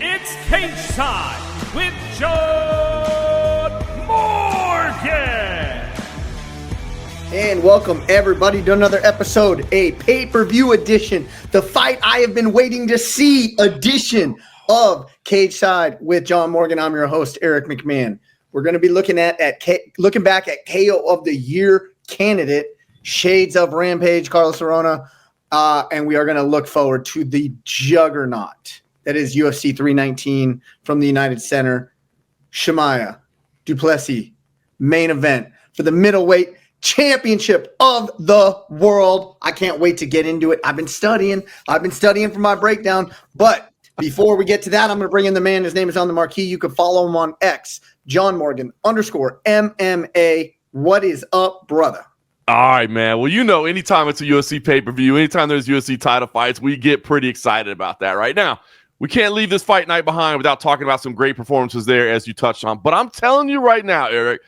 It's Cageside with John Morgan. And welcome everybody to another episode, a pay-per-view edition, the fight I have been waiting to see edition of Cageside with John Morgan. I'm your host, Eric McMahon. We're going to be looking back at KO of the Year candidate, Shades of Rampage, Carlos Lerone, and we are going to look forward to the juggernaut that is UFC 319 from the United Center, Chimaev, Du Plessis, main event for the middleweight championship of the world. I can't wait to get into it. I've been studying for my breakdown, but before we get to that, I'm going to bring in the man. His name is on the marquee. You can follow him on X, John Morgan _MMA. What is up, brother? All right, man. Well, you know, anytime it's a UFC pay-per-view, anytime there's UFC title fights, we get pretty excited about that right now. We can't leave this fight night behind without talking about some great performances there, as you touched on. But I'm telling you right now, Eric,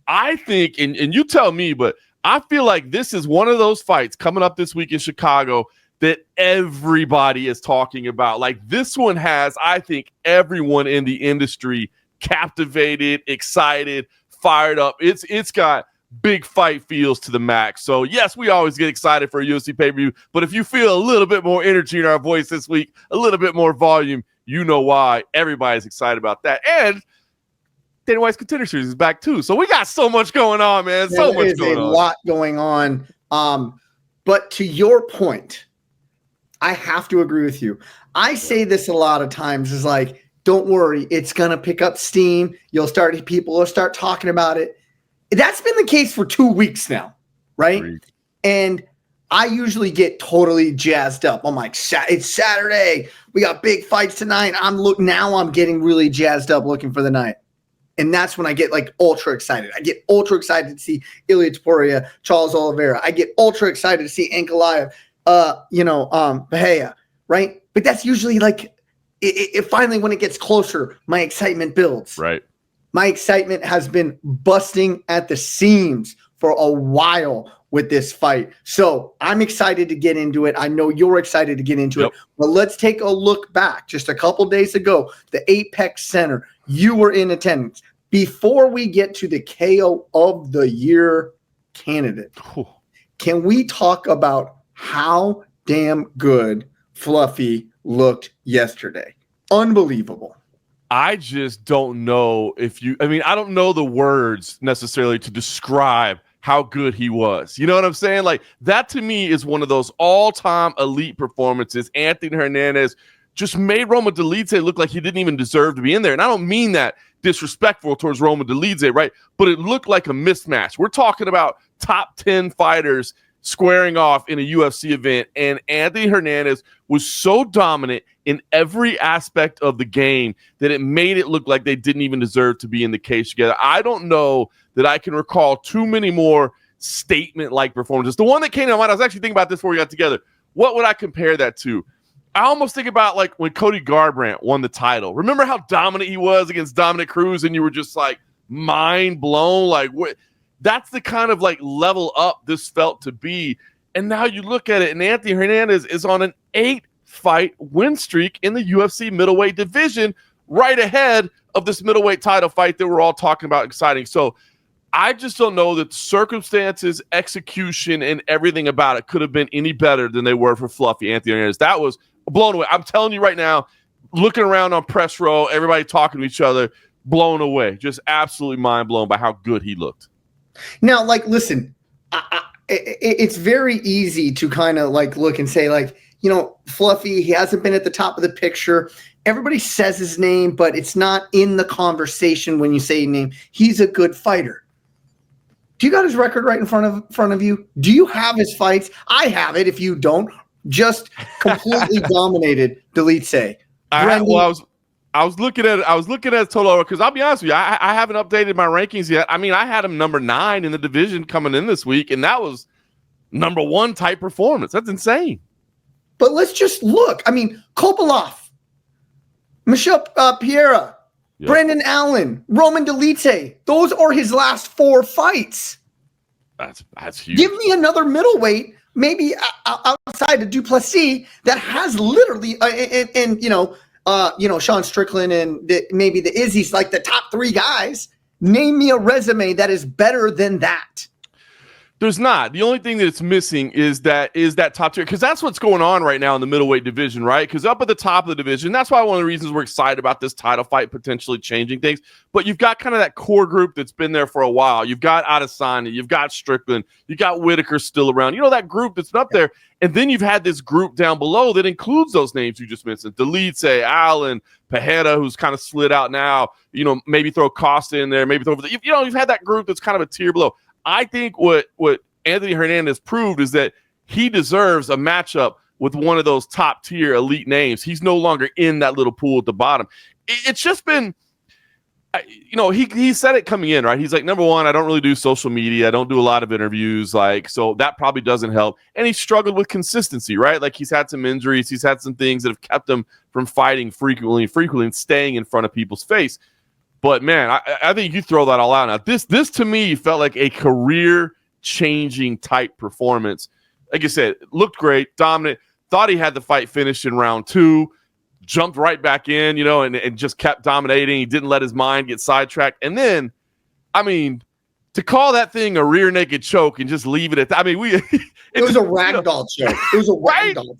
I think, and you tell me, but I feel like this is one of those fights coming up this week in Chicago that everybody is talking about. Like, this one has, I think, everyone in the industry captivated, excited, fired up. It's got big fight feels to the max. So, yes, we always get excited for a UFC pay-per-view, but if you feel a little bit more energy in our voice this week, a little bit more volume, you know why. Everybody's excited about that. And Dana White's Contender Series is back, too. So we got so much going on, man. So much going on. A lot going on. But to your point, I have to agree with you. I say this a lot of times is like, don't worry, it's going to pick up steam. People will start talking about it. That's been the case for 2 weeks now, right? Great. And I usually get totally jazzed up. I'm like, it's Saturday. We got big fights tonight. Now I'm getting really jazzed up looking for the night. And that's when I get like ultra excited. I get ultra excited to see Ilia Topuria, Charles Oliveira. I get ultra excited to see Ankalaev, Bahia, right? But that's usually like, it finally, when it gets closer, my excitement builds. Right. My excitement has been busting at the seams for a while with this fight. So I'm excited to get into it. I know you're excited to get into it. But let's take a look back. Just a couple days ago, the Apex Center, you were in attendance. Before we get to the KO of the Year candidate, can we talk about how damn good Fluffy looked yesterday? Unbelievable. I just don't know I don't know the words necessarily to describe how good he was. You know what I'm saying? Like, that to me is one of those all-time elite performances. Anthony Hernandez just made Roma Dolidze look like he didn't even deserve to be in there. And I don't mean that disrespectful towards Roma Dolidze, right? But it looked like a mismatch. We're talking about top 10 fighters squaring off in a UFC event, and Anthony Hernandez was so dominant in every aspect of the game that it made it look like they didn't even deserve to be in the cage together. I don't know that I can recall too many more statement-like performances. The one that came to mind, I was actually thinking about this before we got together. What would I compare that to? I almost think about like when Cody Garbrandt won the title. Remember how dominant he was against Dominic Cruz, and you were just like mind blown? Like, what? That's the kind of like level up this felt to be. And now you look at it, and Anthony Hernandez is on an 8-fight win streak in the UFC middleweight division, right ahead of this middleweight title fight that we're all talking about exciting. So I just don't know that circumstances, execution, and everything about it could have been any better than they were for Fluffy Anthony Hernandez. That was blown away. I'm telling you right now, looking around on press row, everybody talking to each other, blown away. Just absolutely mind blown by how good he looked. Now, like, listen, it's very easy to kind of like look and say, like, you know, Fluffy, he hasn't been at the top of the picture. Everybody says his name, but it's not in the conversation when you say his name. He's a good fighter. Do you got his record right in front of you? Do you have his fights? I have it. If you don't, just completely dominated Dolidze. I was looking at total because I'll be honest with you, I haven't updated my rankings yet. I mean, I had him number 9 in the division coming in this week, and that was number 1 type performance. That's insane. But let's just look. I mean, Kopylov, Michel Pereira, Brendan Allen, Roman Dolidze. Those are his last 4 fights. That's huge. Give me another middleweight, maybe outside of Du Plessis, that has literally, Sean Strickland and maybe the Izzy's, like the top 3 guys. Name me a resume that is better than that. There's not. The only thing that it's missing is that top tier, because that's what's going on right now in the middleweight division, right? Because up at the top of the division, that's why one of the reasons we're excited about this title fight potentially changing things. But you've got kind of that core group that's been there for a while. You've got Adesanya, you've got Strickland, you got Whitaker still around. That group that's up there. And then you've had this group down below that includes those names you just mentioned: Delitse, Allen, Pereira, who's kind of slid out now. Maybe throw Costa in there, maybe throw over you've had that group that's kind of a tier below. I think what Anthony Hernandez proved is that he deserves a matchup with one of those top tier elite names. He's no longer in that little pool at the bottom. It's just been, he said it coming in, right? He's like, number one, I don't really do social media. I don't do a lot of interviews. So that probably doesn't help. And he struggled with consistency, right? Like he's had some injuries. He's had some things that have kept him from fighting frequently and staying in front of people's face. But man, I think you throw that all out now. This to me felt like a career-changing type performance. Like I said, looked great, dominant. Thought he had the fight finished in round 2. Jumped right back in, and just kept dominating. He didn't let his mind get sidetracked. And then, to call that thing a rear naked choke and just leave it at that. It was a ragdoll choke. It was a ragdoll choke.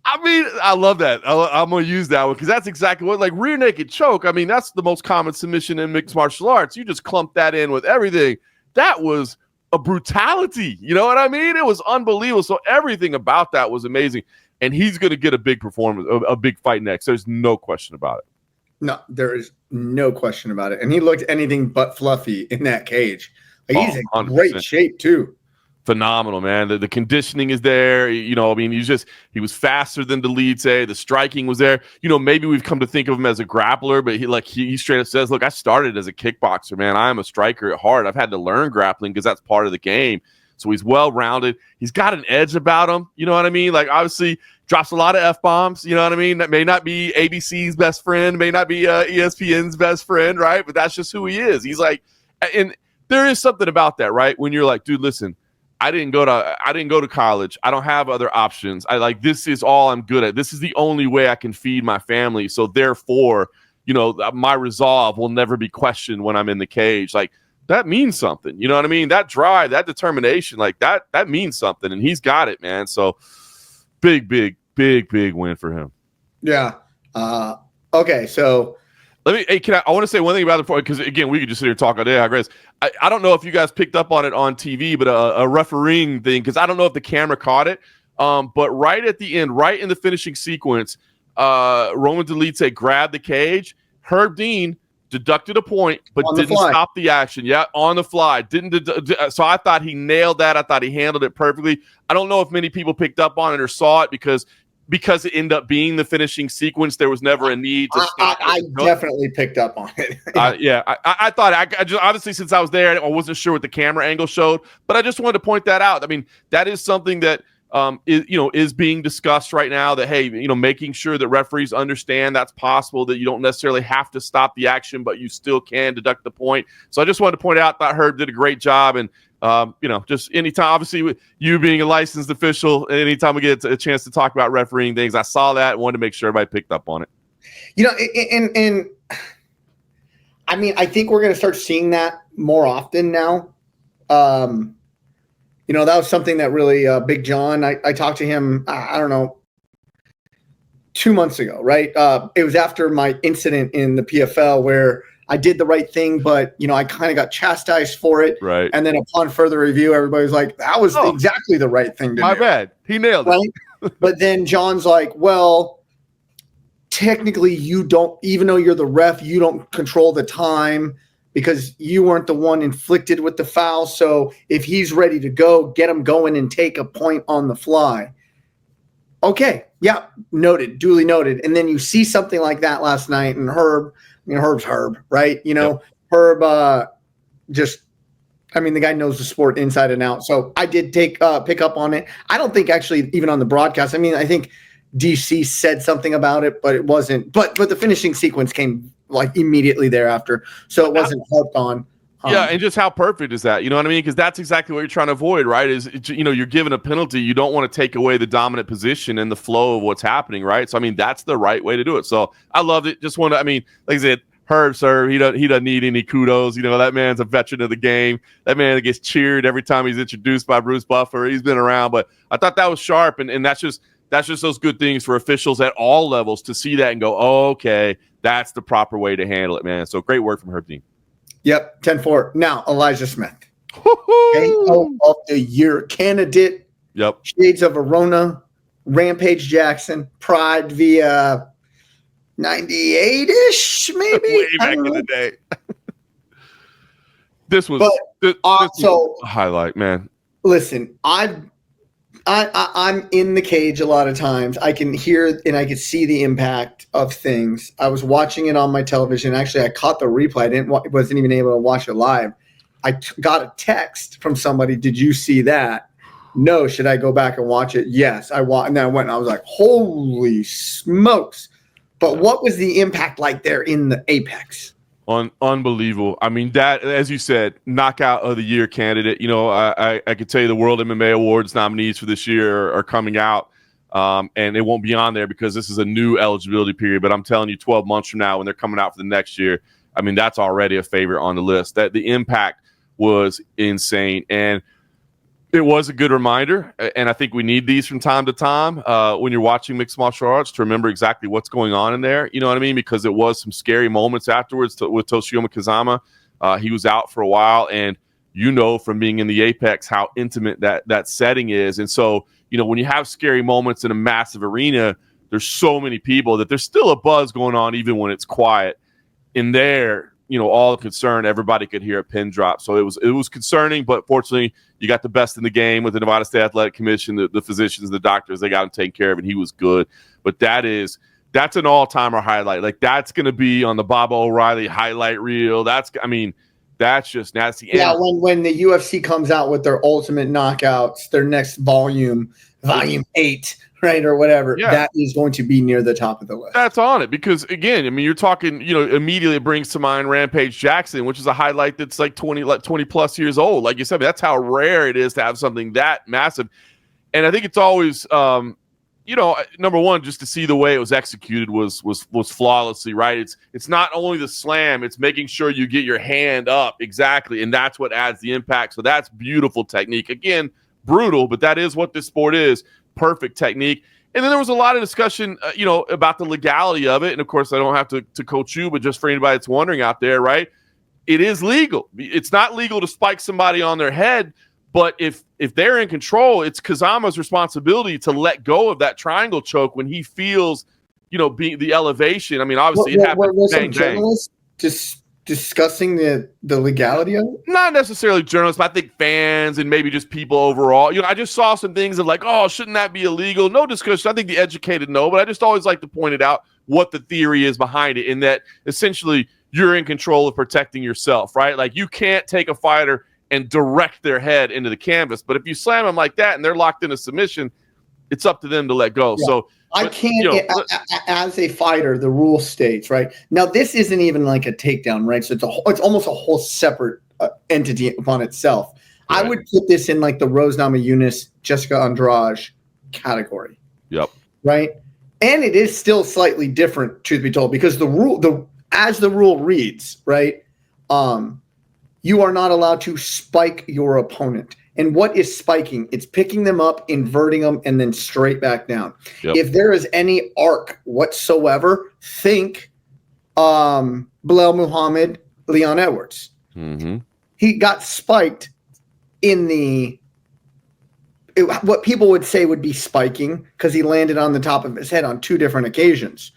I love that. I'm going to use that one because that's exactly what, like rear naked choke. That's the most common submission in mixed martial arts. You just clump that in with everything. That was a brutality. You know what I mean? It was unbelievable. So everything about that was amazing. And he's going to get a big performance, a big fight next. There's no question about it. No, there is no question about it. And he looked anything but fluffy in that cage. He's in 100%. Great shape too. Phenomenal, man. The conditioning is there. He was faster than Delitse. The striking was there. Maybe we've come to think of him as a grappler, but he straight up says, look, I started as a kickboxer, man. I am a striker at heart. I've had to learn grappling because that's part of the game. So he's well-rounded. He's got an edge about him. You know what I mean? Like, obviously, drops a lot of F-bombs. You know what I mean? That may not be ABC's best friend, may not be ESPN's best friend, right? But that's just who he is. He's like, and there is something about that, right? When you're like, dude, listen, I didn't go to college. I don't have other options. This is all I'm good at. This is the only way I can feed my family. So therefore, my resolve will never be questioned when I'm in the cage. Like, that means something. You know what I mean? That drive, that determination, like that means something. And he's got it, man. So big win for him. Yeah. Okay. So I want to say one thing about it because again, we could just sit here and talk all day. I don't know if you guys picked up on it on TV, but a refereeing thing, because I don't know if the camera caught it. But right at the end, right in the finishing sequence, Roman Delitse grabbed the cage. Herb Dean deducted a point, but didn't stop the action. Yeah, on the fly. So I thought he nailed that. I thought he handled it perfectly. I don't know if many people picked up on it or saw it because it ended up being the finishing sequence. There was never a need to stop. I definitely picked up on it. I thought I just, obviously, since I was there, I wasn't sure what the camera angle showed, but I just wanted to point that out. That is something that is being discussed right now, that, hey, making sure that referees understand that's possible, that you don't necessarily have to stop the action, but you still can deduct the point. So I just wanted to point out that Herb did a great job. And, just anytime, obviously, with you being a licensed official, anytime we get a chance to talk about refereeing things, I saw that and wanted to make sure everybody picked up on it. I think we're going to start seeing that more often now. That was something that really Big John, I talked to him, I don't know, 2 months ago, right? It was after my incident in the PFL where I did the right thing, but, I kind of got chastised for it. Right. And then upon further review, everybody was like, that was exactly the right thing to do. My bad. He nailed it. But then John's like, well, technically you don't, even though you're the ref, you don't control the time, because you weren't the one inflicted with the foul. So if he's ready to go, get him going and take a point on the fly. Okay. Yeah. Noted. Duly noted. And then you see something like that last night, and Herb's Herb, right? Yep. Herb the guy knows the sport inside and out. So I did pick up on it. I don't think actually even on the broadcast. I think DC said something about it, but it wasn't. But the finishing sequence came like immediately thereafter, so it wasn't harped on. Yeah, and just how perfect is that? You know what I mean? Because that's exactly what you're trying to avoid, right? You're given a penalty. You don't want to take away the dominant position and the flow of what's happening, right? So, I mean, that's the right way to do it. So, I loved it. Just want to, I mean, like I said, Herb, sir, he doesn't need any kudos. You know, that man's a veteran of the game. That man gets cheered every time he's introduced by Bruce Buffer. He's been around, but I thought that was sharp, and that's just those good things for officials at all levels to see that and go, oh, okay, that's the proper way to handle it, man. So, great work from Herb Dean. Yep, 10-4. Now, Elijah Smith. KO of the year candidate. Yep. Shades of Verona, Rampage Jackson, Pride via 98-ish, maybe? Way back in the day. This was a highlight, man. Listen, I'm in the cage a lot of times. I can hear and I can see the impact of things. I was watching it on my television. Actually, I caught the replay. I wasn't even able to watch it live. I got a text from somebody. Did you see that? No. Should I go back and watch it? Yes. And then I went and I was like, holy smokes. But what was the impact like there in the apex? Unbelievable. I mean, that, as you said, knockout of the year candidate. You know, I could tell you the World MMA Awards nominees for this year are coming out, and it won't be on there because this is a new eligibility period. But I'm telling you, 12 months from now, when they're coming out for the next year, I mean, that's already a favorite on the list. That the impact was insane, and it was a good reminder. And I think we need these from time to time when you're watching mixed martial arts to remember exactly what's going on in there. You know what I mean? Because it was some scary moments afterwards with Toshiyama Kazama. He was out for a while, and you know from being in the Apex how intimate that setting is. And so, you know, when you have scary moments in a massive arena, there's so many people that there's still a buzz going on even when it's quiet. In there, you know, all the concern, everybody could hear a pin drop. So it was concerning, but fortunately, you got the best in the game with the Nevada State Athletic Commission, the physicians, the doctors, they got him taken care of, and he was good. But that's an all-timer highlight. Like, that's going to be on the Bob O'Reilly highlight reel. That's the end. Yeah, when the UFC comes out with their ultimate knockouts, their next volume 8, right, or whatever, that is going to be near the top of the list. That's on it because, again, I mean, you're talking, you know, immediately it brings to mind Rampage Jackson, which is a highlight that's like 20 plus years old. Like you said, that's how rare it is to have something that massive. And I think it's always, you know, number one, just to see the way it was executed was flawlessly, right? It's not only the slam, it's making sure you get your hand up exactly, and that's what adds the impact. So that's beautiful technique. Again, brutal, but that is what this sport is. Perfect technique. And then there was a lot of discussion, you know, about the legality of it. And of course, I don't have to coach you, but just for anybody that's wondering out there, right? It is legal. It's not legal to spike somebody on their head, but if they're in control, it's Kazama's responsibility to let go of that triangle choke when he feels, you know, the elevation. I mean, obviously, it happened. Were some journalists discussing the legality of it? Not necessarily journalists, but I think fans and maybe just people overall. You know, I just saw some things of like, oh, shouldn't that be illegal? No discussion. I think the educated know, but I just always like to point it out what the theory is behind it, in that essentially you're in control of protecting yourself, right? Like, you can't take a fighter and direct their head into the canvas, but if you slam them like that and they're locked in a submission, it's up to them to let go. Yeah. So I can't, you know, as a fighter, the rule states, right? Now, this isn't even like a takedown, right? So it's almost a whole separate entity upon itself. Right. I would put this in like the Rose Namajunas, Jessica Andrade category. Yep. Right? And it is still slightly different, truth be told, because as the rule reads, right, you are not allowed to spike your opponent. And what is spiking? It's picking them up, inverting them, and then straight back down. Yep. If there is any arc whatsoever, think Bilal Muhammad, Leon Edwards. Mm-hmm. He got spiked in what people would say would be spiking because he landed on the top of his head on 2 different occasions.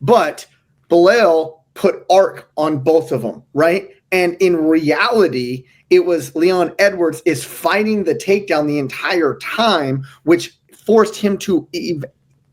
But Bilal put arc on both of them, right? And in reality, it was Leon Edwards is fighting the takedown the entire time, which forced him to,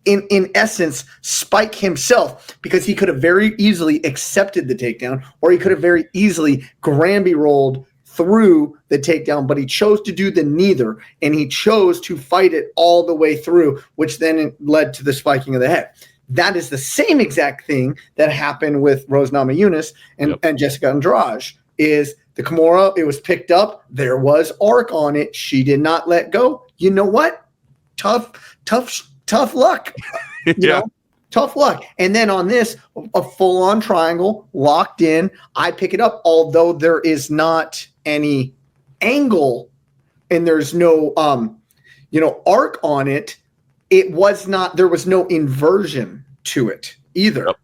in essence, spike himself, because he could have very easily accepted the takedown, or he could have very easily Granby rolled through the takedown, but he chose to do the neither, and he chose to fight it all the way through, which then led to the spiking of the head. That is the same exact thing that happened with Rose Namajunas and Jessica Andrade. Is The Kimura, it was picked up. There was arc on it. She did not let go. You know what? Tough luck. You know? Tough luck. And then on this, a full-on triangle, locked in. I pick it up, although there is not any angle and there's no arc on it. There was no inversion to it either. Yep.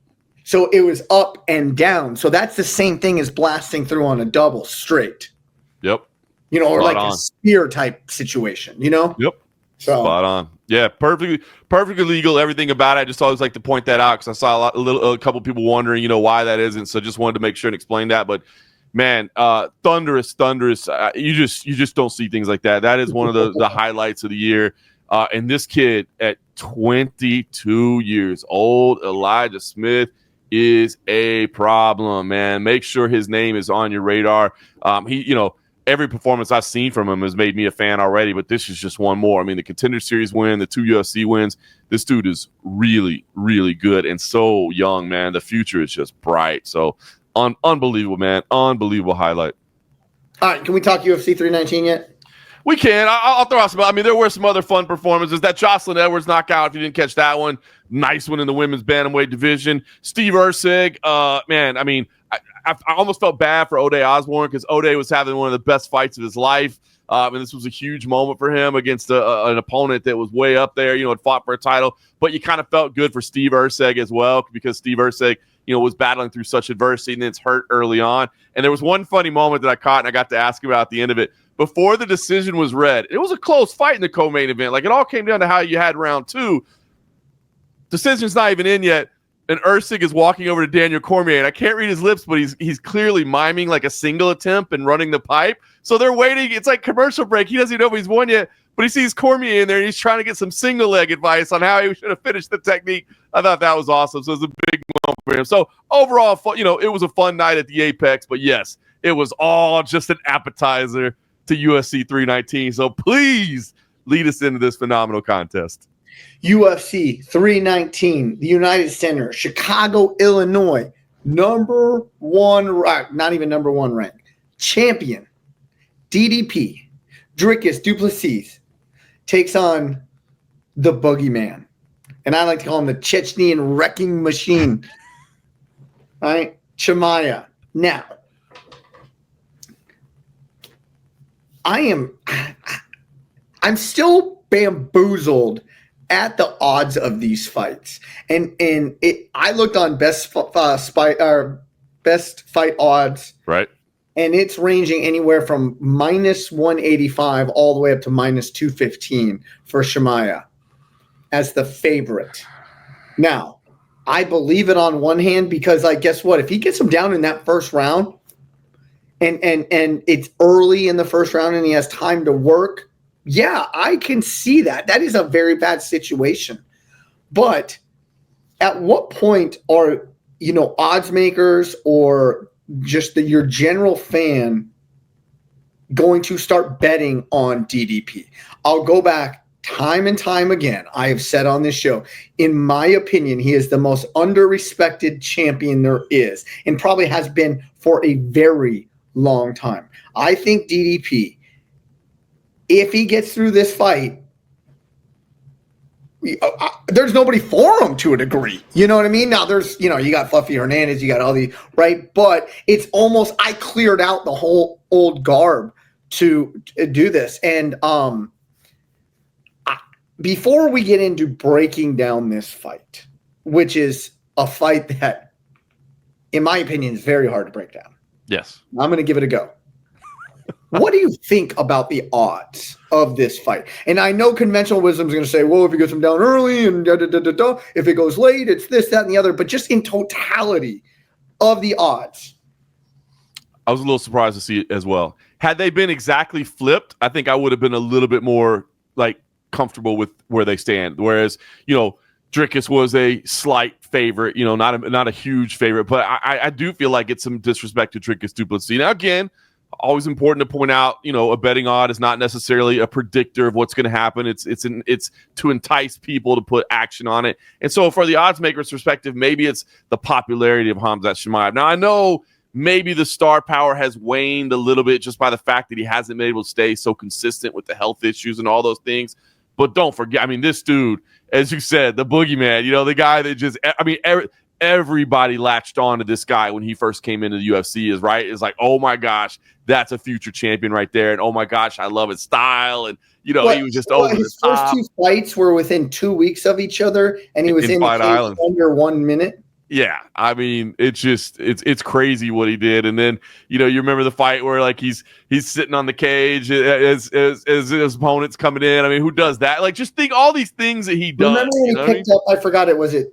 So it was up and down. So that's the same thing as blasting through on a double straight. Yep. Or like a spear type situation, Yep. So spot on. Yeah, perfectly legal, everything about it. I just always like to point that out because I saw a couple people wondering, why that isn't. So just wanted to make sure and explain that. But man, thunderous. You just don't see things like that. That is one of the highlights of the year. And this kid at 22 years old, Elijah Smith, is a problem, man. Make sure his name is on your radar. Every performance I've seen from him has made me a fan already, but this is just one more. I mean, the Contender Series win, the 2 UFC wins. This dude is really, really good and so young, man. The future is just bright. So unbelievable, man. Unbelievable highlight. All right, can we talk UFC 319 yet? We can. I'll throw out some. I mean, there were some other fun performances. That Jocelyn Edwards knockout, if you didn't catch that one, nice one in the women's bantamweight division. Steve Erceg, man, I mean, I almost felt bad for Ode Osborne because Ode was having one of the best fights of his life. And this was a huge moment for him against an opponent that was way up there, had fought for a title. But you kind of felt good for Steve Erceg as well because Steve Erceg, was battling through such adversity and then it's hurt early on. And there was one funny moment that I caught and I got to ask him about at the end of it. Before the decision was read, it was a close fight in the co-main event. Like, it all came down to how you had round 2. Decision's not even in yet. And Erceg is walking over to Daniel Cormier, and I can't read his lips, but he's clearly miming like a single attempt and running the pipe. So they're waiting. It's like commercial break. He doesn't even know if he's won yet, but he sees Cormier in there, and he's trying to get some single leg advice on how he should have finished the technique. I thought that was awesome. So it was a big moment for him. So overall, it was a fun night at the Apex. But yes, it was all just an appetizer to UFC 319. So please lead us into this phenomenal contest. UFC 319, the United Center, Chicago, Illinois, number 1 ranked, not even number 1 ranked, champion, DDP, Dricus Du Plessis, takes on the Boogeyman. And I like to call him the Chechnyan wrecking machine. All right, Chimaev. Now, I'm still bamboozled at the odds of these fights, and I looked on best fight odds, right, and it's ranging anywhere from -185 all the way up to -215 for Chimaev as the favorite. Now, I believe it on one hand because, guess what? If he gets him down in that first round, and it's early in the first round, and he has time to work. Yeah, I can see that. That is a very bad situation. But at what point are, odds makers or just your general fan going to start betting on DDP? I'll go back time and time again. I have said on this show, in my opinion, he is the most underrespected champion there is and probably has been for a very long time. I think DDP, if he gets through this fight, there's nobody for him to a degree. You know what I mean? Now there's, you got Fluffy Hernandez, you got all the, right? But it's almost, I cleared out the whole old garb to do this. And before we get into breaking down this fight, which is a fight that, in my opinion, is very hard to break down. Yes. I'm going to give it a go. What do you think about the odds of this fight? And I know conventional wisdom is going to say, well, if he gets him down early and if it goes late, it's this, that, and the other. But just in totality of the odds. I was a little surprised to see it as well. Had they been exactly flipped, I think I would have been a little bit more comfortable with where they stand. Whereas, Dricus was a slight favorite, not a huge favorite. But I do feel like it's some disrespect to Dricus Du Plessis. Now, again, always important to point out, a betting odd is not necessarily a predictor of what's going to happen. It's to entice people to put action on it. And so for the odds maker's perspective, maybe it's the popularity of Khamzat Chimaev. Now, I know maybe the star power has waned a little bit just by the fact that he hasn't been able to stay so consistent with the health issues and all those things. But don't forget, I mean, this dude, as you said, the boogeyman, the guy that just, I mean, everybody latched on to this guy when he first came into the UFC is like, oh my gosh, that's a future champion right there. And oh my gosh, I love his style. And, he was just over his the first top. 2 fights were within 2 weeks of each other, and he was in the cage under 1 minute. Yeah, I mean, it's crazy what he did. And then, you remember the fight where like he's sitting on the cage as his opponent's coming in. I mean, who does that? Like, just think all these things that he does. Remember when he picked up, I forgot it, was it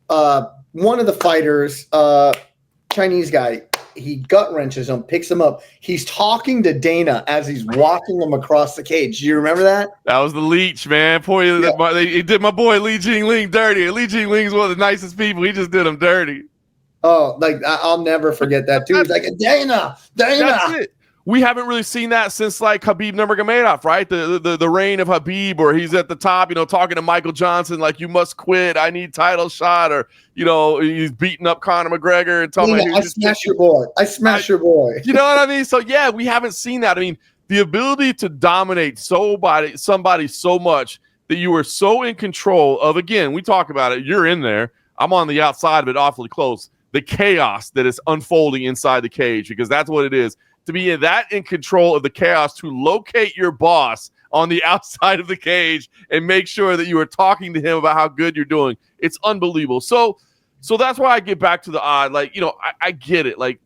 one of the fighters, Chinese guy, he gut wrenches him, picks him up. He's talking to Dana as he's walking him across the cage. Do you remember that? That was the Leech, man. He did my boy Li Jingling dirty. Li Jingling's one of the nicest people. He just did him dirty. Oh, like I'll never forget that too. He's like, Dana. That's it. We haven't really seen that since like Khabib Nurmagomedov, right? The reign of Khabib, or he's at the top, talking to Michael Johnson like, you must quit. I need title shot, or he's beating up Conor McGregor and talking about, I smash your boy. I smash your boy. You know what I mean? So yeah, we haven't seen that. I mean, the ability to dominate somebody so much that you are so in control of. Again, we talk about it. You're in there. I'm on the outside of it, awfully close. The chaos that is unfolding inside the cage, because that's what it is. To be in control of the chaos, to locate your boss on the outside of the cage and make sure that you are talking to him about how good you're doing. It's unbelievable. So that's why I get back to the odd. Like, I get it. Like,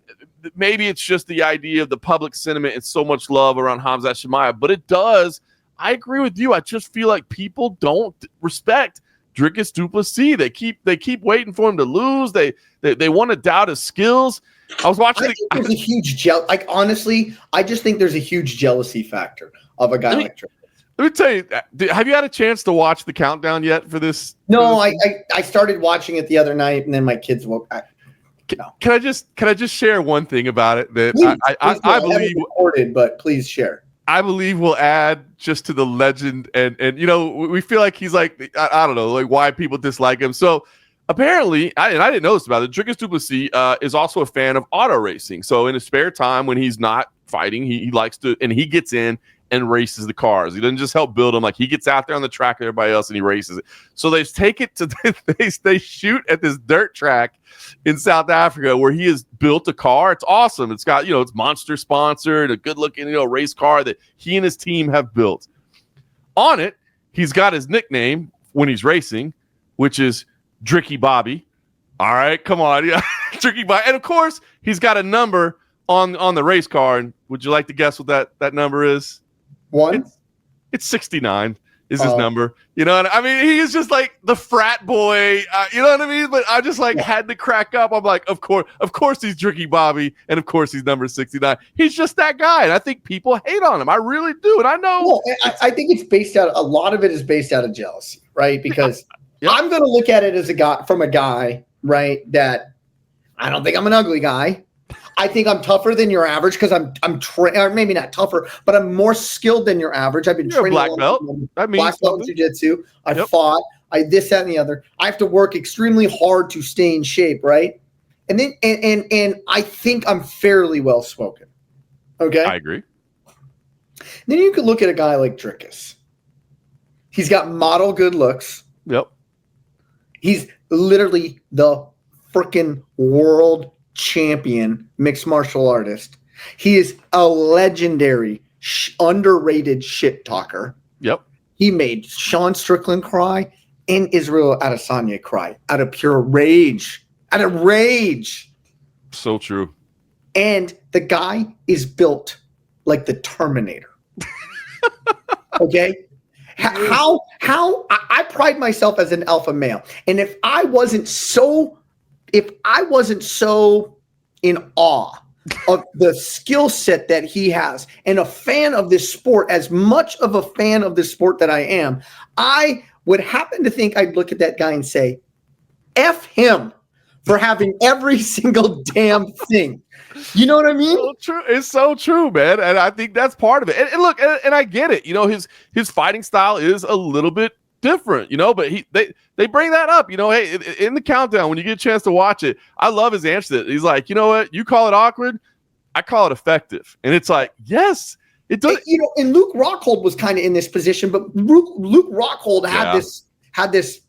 maybe it's just the idea of the public sentiment and so much love around Khamzat Chimaev, but it does. I agree with you. I just feel like people don't respect Dricus Du Plessis. They keep waiting for him to lose. They want to doubt his skills. I was watching. I think there's a huge honestly, I just think there's a huge jealousy factor of a guy like Dricus. Let me tell you, have you had a chance to watch the countdown yet for this? No, I started watching it the other night, and then my kids woke up. Can I just share one thing about it that please, I believe recorded, but please share. I believe will add just to the legend, and we feel like he's like, I don't know, like why people dislike him. So apparently, I didn't know this about it, Dricus Du Plessis is also a fan of auto racing. So in his spare time, when he's not fighting, he likes to, and he gets in and races the cars. He doesn't just help build them. Like, he gets out there on the track with everybody else and he races it. So they take it to they shoot at this dirt track in South Africa where he has built a car. It's awesome. It's got, it's Monster sponsored, a good looking, race car that he and his team have built. On it, he's got his nickname when he's racing, which is Dricky Bobby. All right, come on. Yeah. Dricky Bobby. And of course, he's got a number on the race car. And would you like to guess what that number is? One? It's 69 is his number. You know what I mean? He is just like the frat boy. You know what I mean? But I just had to crack up. I'm like, of course he's Dricky Bobby, and of course he's number 69. He's just that guy, and I think people hate on him. I really do, and I know. Well, I think it's based out. A lot of it is based out of jealousy, right? Because I'm going to look at it as a guy, right? That I don't think I'm an ugly guy. I think I'm tougher than your average because I'm or maybe not tougher, but I'm more skilled than your average. I've been training black belt. That means black belt in jiu-jitsu. I fought. This, that, and the other. I have to work extremely hard to stay in shape, right? And then and I think I'm fairly well spoken. Okay, I agree. Then you could look at a guy like Dricus. He's got model good looks. Yep. He's literally the freaking world champion mixed martial artist. He is a legendary, underrated shit talker. Yep. He made Sean Strickland cry and Israel Adesanya cry out of pure rage. Out of rage. So true. And the guy is built like the Terminator. Okay? How I pride myself as an alpha male. And if I wasn't so in awe of the skill set that he has and a fan of this sport, as much of a fan of this sport that I am, I would happen to think I'd look at that guy and say, F him for having every single damn thing. You know what I mean? So true. It's so true, man. And I think that's part of it. And look, and I get it. His fighting style is a little bit different, you know, but they bring that up, you know, hey, in the countdown, when you get a chance to watch it, I love his answer to it. He's like, you know what, you call it awkward, I call it effective. And it's like, yes, it does. You know, and Luke Rockhold was kind of in this position, but Luke Rockhold had this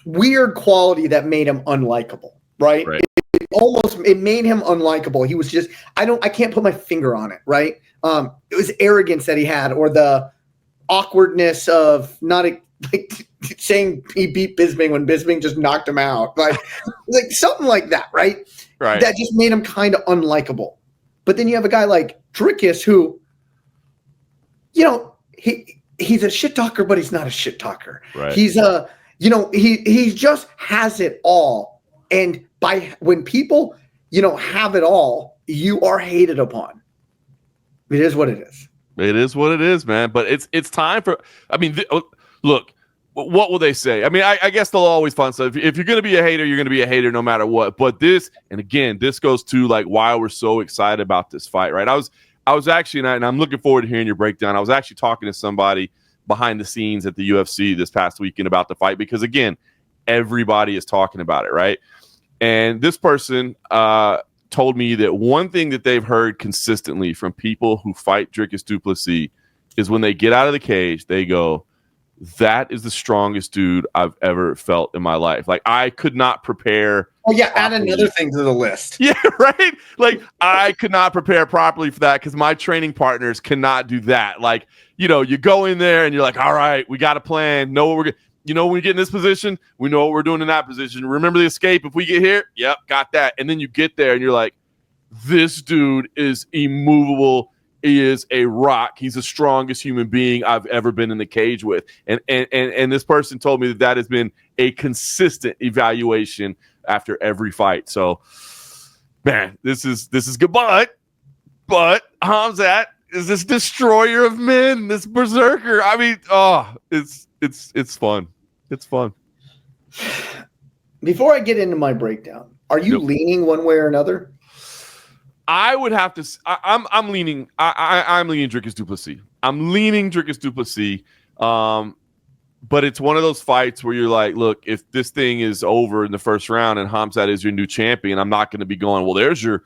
weird quality that made him unlikable, right? It made him unlikable. He was just, I can't put my finger on it, right? It was arrogance that he had, or the awkwardness of not like saying he beat Bisping when Bisping just knocked him out, like something like that, right? Right. That just made him kind of unlikable. But then you have a guy like Dricus who, you know, he's a shit talker, but he's not a shit talker. Right. He's he just has it all. And when people, you know, have it all, you are hated upon. It is what it is. It is what it is, man. But it's time for, I mean, look, what will they say? I mean, I guess they'll always find stuff. If you're going to be a hater, you're going to be a hater no matter what. But this, and again, this goes to like why we're so excited about this fight, right? I was actually, and I'm looking forward to hearing your breakdown. I was actually talking to somebody behind the scenes at the UFC this past weekend about the fight because, again, everybody is talking about it, right? And this person told me that one thing that they've heard consistently from people who fight Dricus Du Plessis is when they get out of the cage, they go, that is the strongest dude I've ever felt in my life. Like, I could not prepare. Oh, yeah, add another thing to the list. Yeah, right? Like, I could not prepare properly for that because my training partners cannot do that. Like, you know, you go in there and you're like, all right, we got a plan. Know what we're going. You know, when we get in this position, we know what we're doing in that position. Remember the escape. If we get here, yep, got that. And then you get there and you're like, this dude is immovable. He is a rock. He's the strongest human being I've ever been in the cage with. And this person told me that has been a consistent evaluation after every fight. So, man, this is good. But Khamzat is this destroyer of men, this berserker. I mean, it's fun. It's fun. Before I get into my breakdown, are you leaning one way or another? I would have to. I'm leaning. I'm leaning Dricus Du Plessis. I'm leaning Dricus Du Plessis. But it's one of those fights where you're like, look, if this thing is over in the first round and Khamzat is your new champion, I'm not going to be going, well, there's your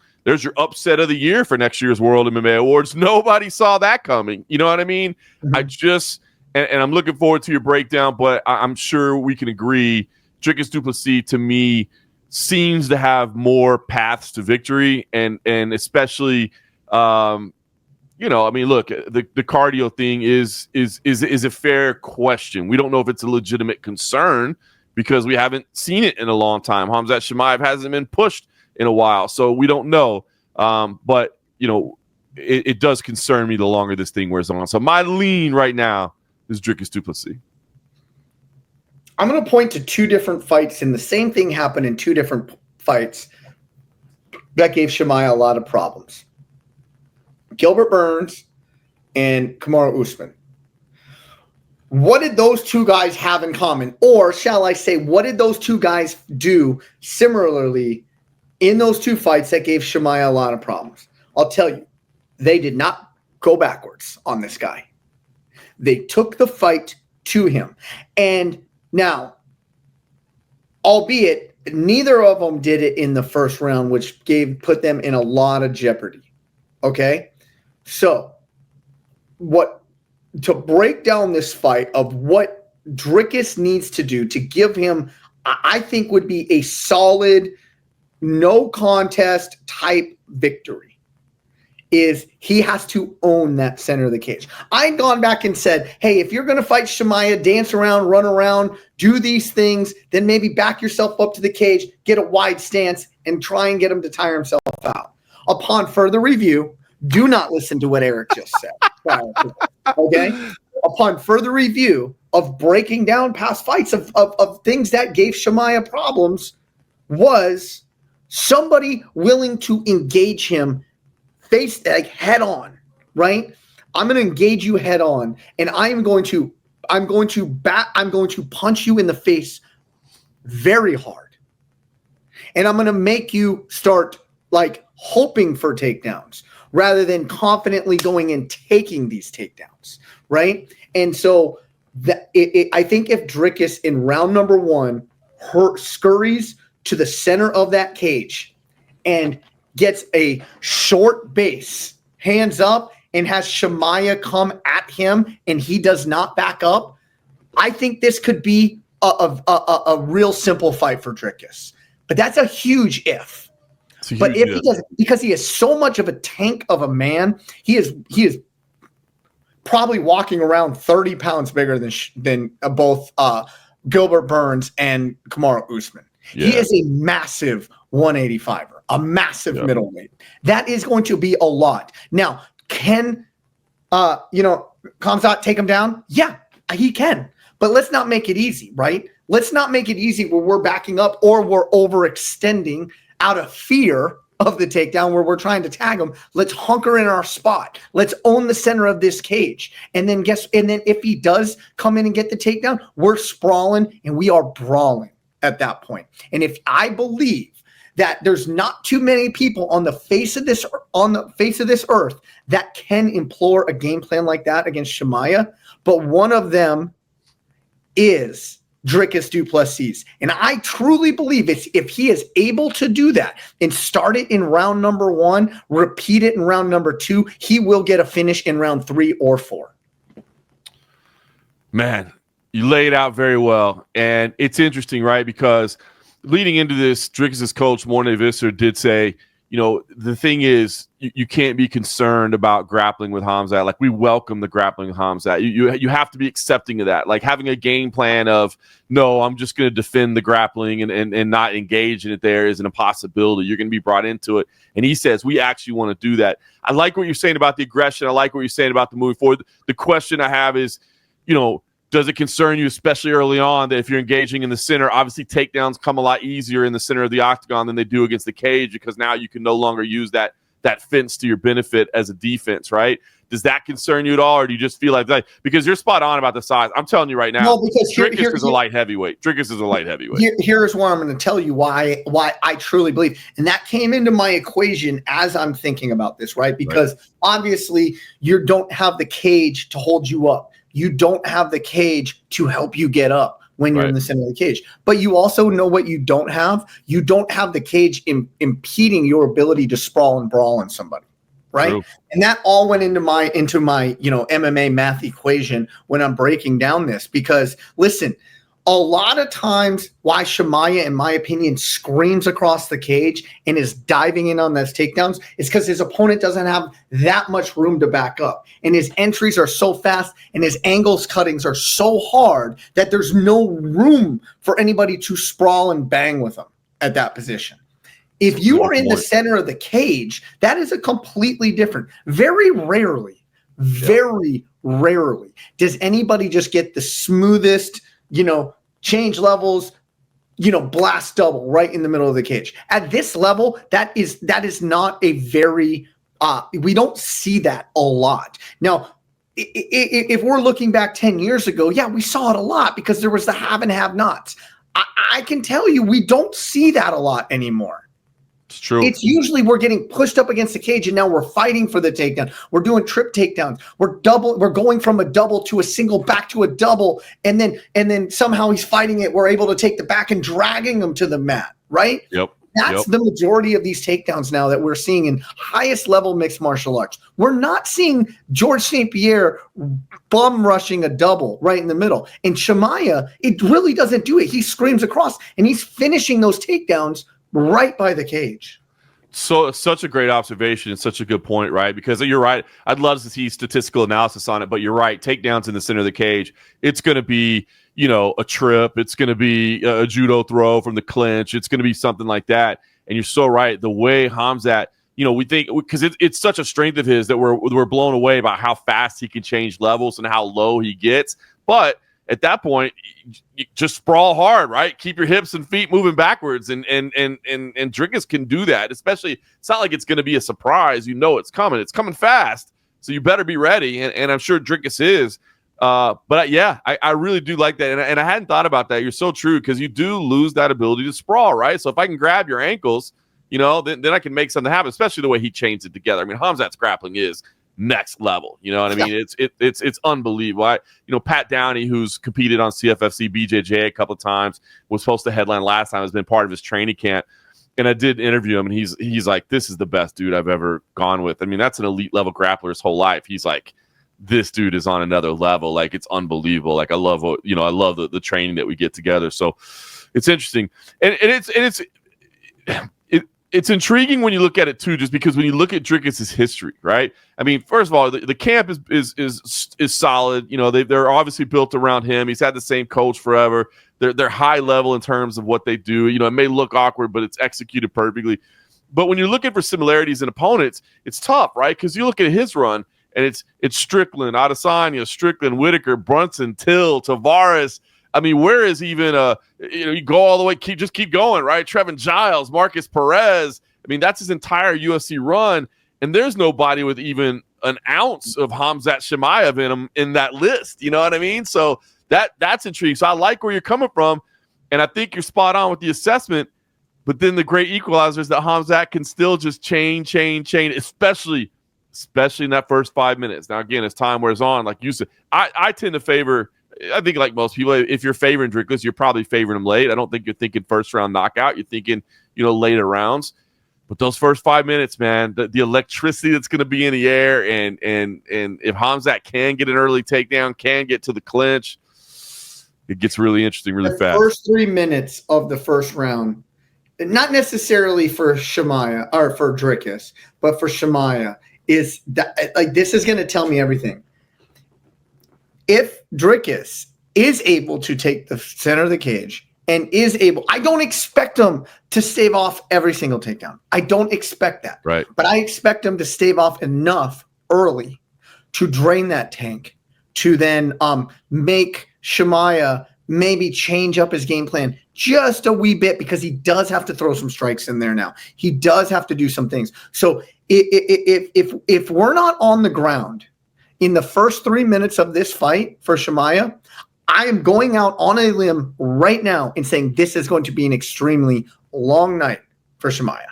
upset of the year for next year's World MMA Awards. Nobody saw that coming. You know what I mean? Mm-hmm. And I'm looking forward to your breakdown, but I'm sure we can agree Dricus Du Plessis, to me, seems to have more paths to victory, and especially, you know, I mean, look, the cardio thing is a fair question. We don't know if it's a legitimate concern because we haven't seen it in a long time. Khamzat Chimaev hasn't been pushed in a while, so we don't know. But you know, it does concern me the longer this thing wears on. So my lean right now is Dricus Du Plessis. I'm going to point to two different fights, and the same thing happened in two different fights that gave Chimaev a lot of problems. Gilbert Burns and Kamaru Usman. What did those two guys have in common? Or shall I say, what did those two guys do similarly in those two fights that gave Chimaev a lot of problems? I'll tell you, they did not go backwards on this guy. They took the fight to him. And now, albeit neither of them did it in the first round, which put them in a lot of jeopardy. Okay? So, to break down this fight of what Dricus needs to do to give him, I think, would be a solid, no contest type victory, is he has to own that center of the cage. I'd gone back and said, hey, if you're going to fight Chimaev, dance around, run around, do these things, then maybe back yourself up to the cage, get a wide stance, and try and get him to tire himself out. Upon further review, do not listen to what Eric just said. Okay? Upon further review of breaking down past fights of things that gave Chimaev problems, was somebody willing to engage him face, like, head on, right? I'm going to engage you head on, and I'm going to punch you in the face very hard. And I'm going to make you start like hoping for takedowns rather than confidently going and taking these takedowns, right? And so I think if Dricus in round number 1 scurries to the center of that cage and gets a short base, hands up, and has Chimaev come at him and he does not back up, I think this could be a real simple fight for Dricus. But that's a huge if. But if he doesn't, because he is so much of a tank of a man, he is probably walking around 30 pounds bigger than both Gilbert Burns and Kamaru Usman. Yeah. He is a massive 185er, a massive middleweight. That is going to be a lot. Now, can Khamzat take him down? Yeah, he can. But let's not make it easy, right? Let's not make it easy where we're backing up or we're overextending out of fear of the takedown where we're trying to tag him. Let's hunker in our spot. Let's own the center of this cage. And then if he does come in and get the takedown, we're sprawling and we are brawling at that point. And if I believe that there's not too many people on the face of this earth that can implore a game plan like that against Chimaev, but one of them is Dricus Du Plessis. And I truly believe if he is able to do that and start it in round number 1, repeat it in round number 2, he will get a finish in round 3 or 4. Man, you lay it out very well. And it's interesting, right? Because leading into this, Dricus's coach, Morne Visser, did say, the thing is, you can't be concerned about grappling with Khamzat. Like, we welcome the grappling with Khamzat. You have to be accepting of that. Like, having a game plan of, no, I'm just going to defend the grappling and not engage in it there isn't a possibility. You're going to be brought into it. And he says, we actually want to do that. I like what you're saying about the aggression. I like what you're saying about the moving forward. The question I have is, does it concern you, especially early on, that if you're engaging in the center, obviously takedowns come a lot easier in the center of the octagon than they do against the cage because now you can no longer use that fence to your benefit as a defense, right? Does that concern you at all, or do you just feel like that? Because you're spot on about the size. I'm telling you right now, because Dricus is a light heavyweight. Dricus is a light heavyweight. Here's where I'm going to tell you why I truly believe. And that came into my equation as I'm thinking about this, right? Because obviously you don't have the cage to hold you up. You don't have the cage to help you get up when you're in the center of the cage. But you also know what you don't have. You don't have the cage impeding your ability to sprawl and brawl on somebody, right? True. And that all went into my MMA math equation when I'm breaking down this. Because listen, a lot of times why Chimaev, in my opinion, screams across the cage and is diving in on those takedowns is because his opponent doesn't have that much room to back up. And his entries are so fast and his angles cuttings are so hard that there's no room for anybody to sprawl and bang with him at that position. If you are in the center of the cage, that is a completely different. Very rarely does anybody just get the smoothest, change levels, blast double right in the middle of the cage. At this level, that is not a very, we don't see that a lot. Now, if we're looking back 10 years ago, yeah, we saw it a lot because there was the have and have nots. I can tell you, we don't see that a lot anymore. It's true. It's usually we're getting pushed up against the cage and now we're fighting for the takedown. We're doing trip takedowns. We're going from a double to a single back to a double. And then somehow he's fighting it. We're able to take the back and dragging him to the mat, right? Yep. That's the majority of these takedowns now that we're seeing in highest level mixed martial arts. We're not seeing George St. Pierre bum rushing a double right in the middle. And Chimaev, it really doesn't do it. He screams across and he's finishing those takedowns right by the cage. So it's such a great observation and such a good point, right? Because you're right. I'd love to see statistical analysis on it, but you're right. Takedowns in the center of the cage, it's going to be, a trip. It's going to be a judo throw from the clinch. It's going to be something like that. And you're so right. The way Khamzat, we think because it's such a strength of his that we're blown away about how fast he can change levels and how low he gets. But at that point, you just sprawl hard, right? Keep your hips and feet moving backwards, and Dricus can do that. Especially, it's not like it's going to be a surprise. It's coming. It's coming fast, so you better be ready. And I'm sure Dricus is. But yeah, I really do like that, and I hadn't thought about that. You're so true because you do lose that ability to sprawl, right? So if I can grab your ankles, then I can make something happen. Especially the way he chains it together. I mean, Khamzat's grappling is next level. You know what I mean? It's unbelievable. Pat Downey, who's competed on CFFC BJJ a couple of times, was supposed to headline last time, has been part of his training camp. And I did interview him, and he's like, this is the best dude I've ever gone with. I mean, that's an elite level grappler his whole life. He's like, this dude is on another level. Like, it's unbelievable. Like, I love the training that we get together. So it's interesting. And it's intriguing when you look at it too, just because when you look at Dricus' history, right? I mean, first of all, the camp is solid. You know, they're obviously built around him. He's had the same coach forever. They're high level in terms of what they do. You know, it may look awkward, but it's executed perfectly. But when you're looking for similarities in opponents, it's tough, right? Because you look at his run, and it's Strickland, Adesanya, Strickland, Whitaker, Brunson, Till, Tavares. I mean, where is even you go all the way, keep going, right? Trevin Giles, Marcus Perez. I mean, that's his entire UFC run, and there's nobody with even an ounce of Khamzat Chimaev in him in that list. You know what I mean? So that's intriguing. So I like where you're coming from, and I think you're spot on with the assessment. But then the great equalizer is that Khamzat can still just chain, especially in that first 5 minutes. Now, again, as time wears on, like you said, I tend to favor. I think, like most people, if you're favoring Dricus, you're probably favoring him late. I don't think you're thinking first round knockout. You're thinking, later rounds. But those first 5 minutes, man, the electricity that's going to be in the air, and if Khamzat can get an early takedown, can get to the clinch, it gets really interesting really fast. The first 3 minutes of the first round, not necessarily for Chimaev or for Dricus, but for Chimaev, is that, like, this is going to tell me everything. If Dricus is able to take the center of the cage and is able, I don't expect him to stave off every single takedown. I don't expect that. Right. But I expect him to stave off enough early to drain that tank, to then make Chimaev maybe change up his game plan just a wee bit, because he does have to throw some strikes in there now. He does have to do some things. So if we're not on the ground in the first 3 minutes of this fight for Chimaev, I am going out on a limb right now and saying this is going to be an extremely long night for Chimaev.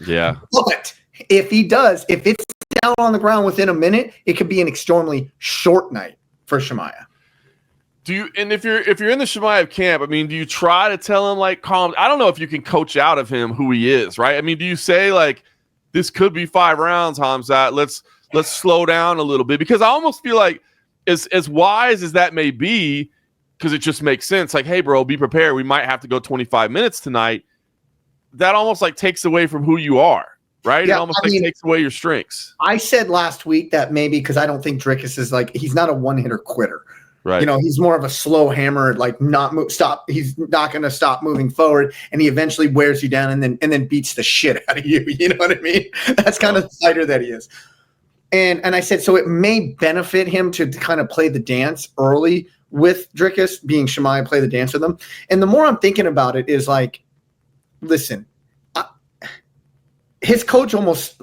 Yeah. But if it's down on the ground within a minute, it could be an extremely short night for Chimaev. If you're in the Chimaev camp, I mean, do you try to tell him, like, calm? I don't know if you can coach out of him who he is, right? I mean, do you say, like, this could be 5 rounds, Khamzat? Let's slow down a little bit, because I almost feel like, as wise as that may be, because it just makes sense. Like, hey, bro, be prepared. We might have to go 25 minutes tonight. That almost like takes away from who you are, right? Yeah, it almost takes away your strengths. I said last week that maybe because I don't think Dricus is he's not a one-hitter quitter. Right. He's more of a slow hammer, like stop. He's not going to stop moving forward, and he eventually wears you down and then beats the shit out of you. You know what I mean? That's kind of the fighter that he is. And I said, so it may benefit him to kind of play the dance early with Dricus, being Chimaev, play the dance with him. And the more I'm thinking about it is like, listen, his coach almost,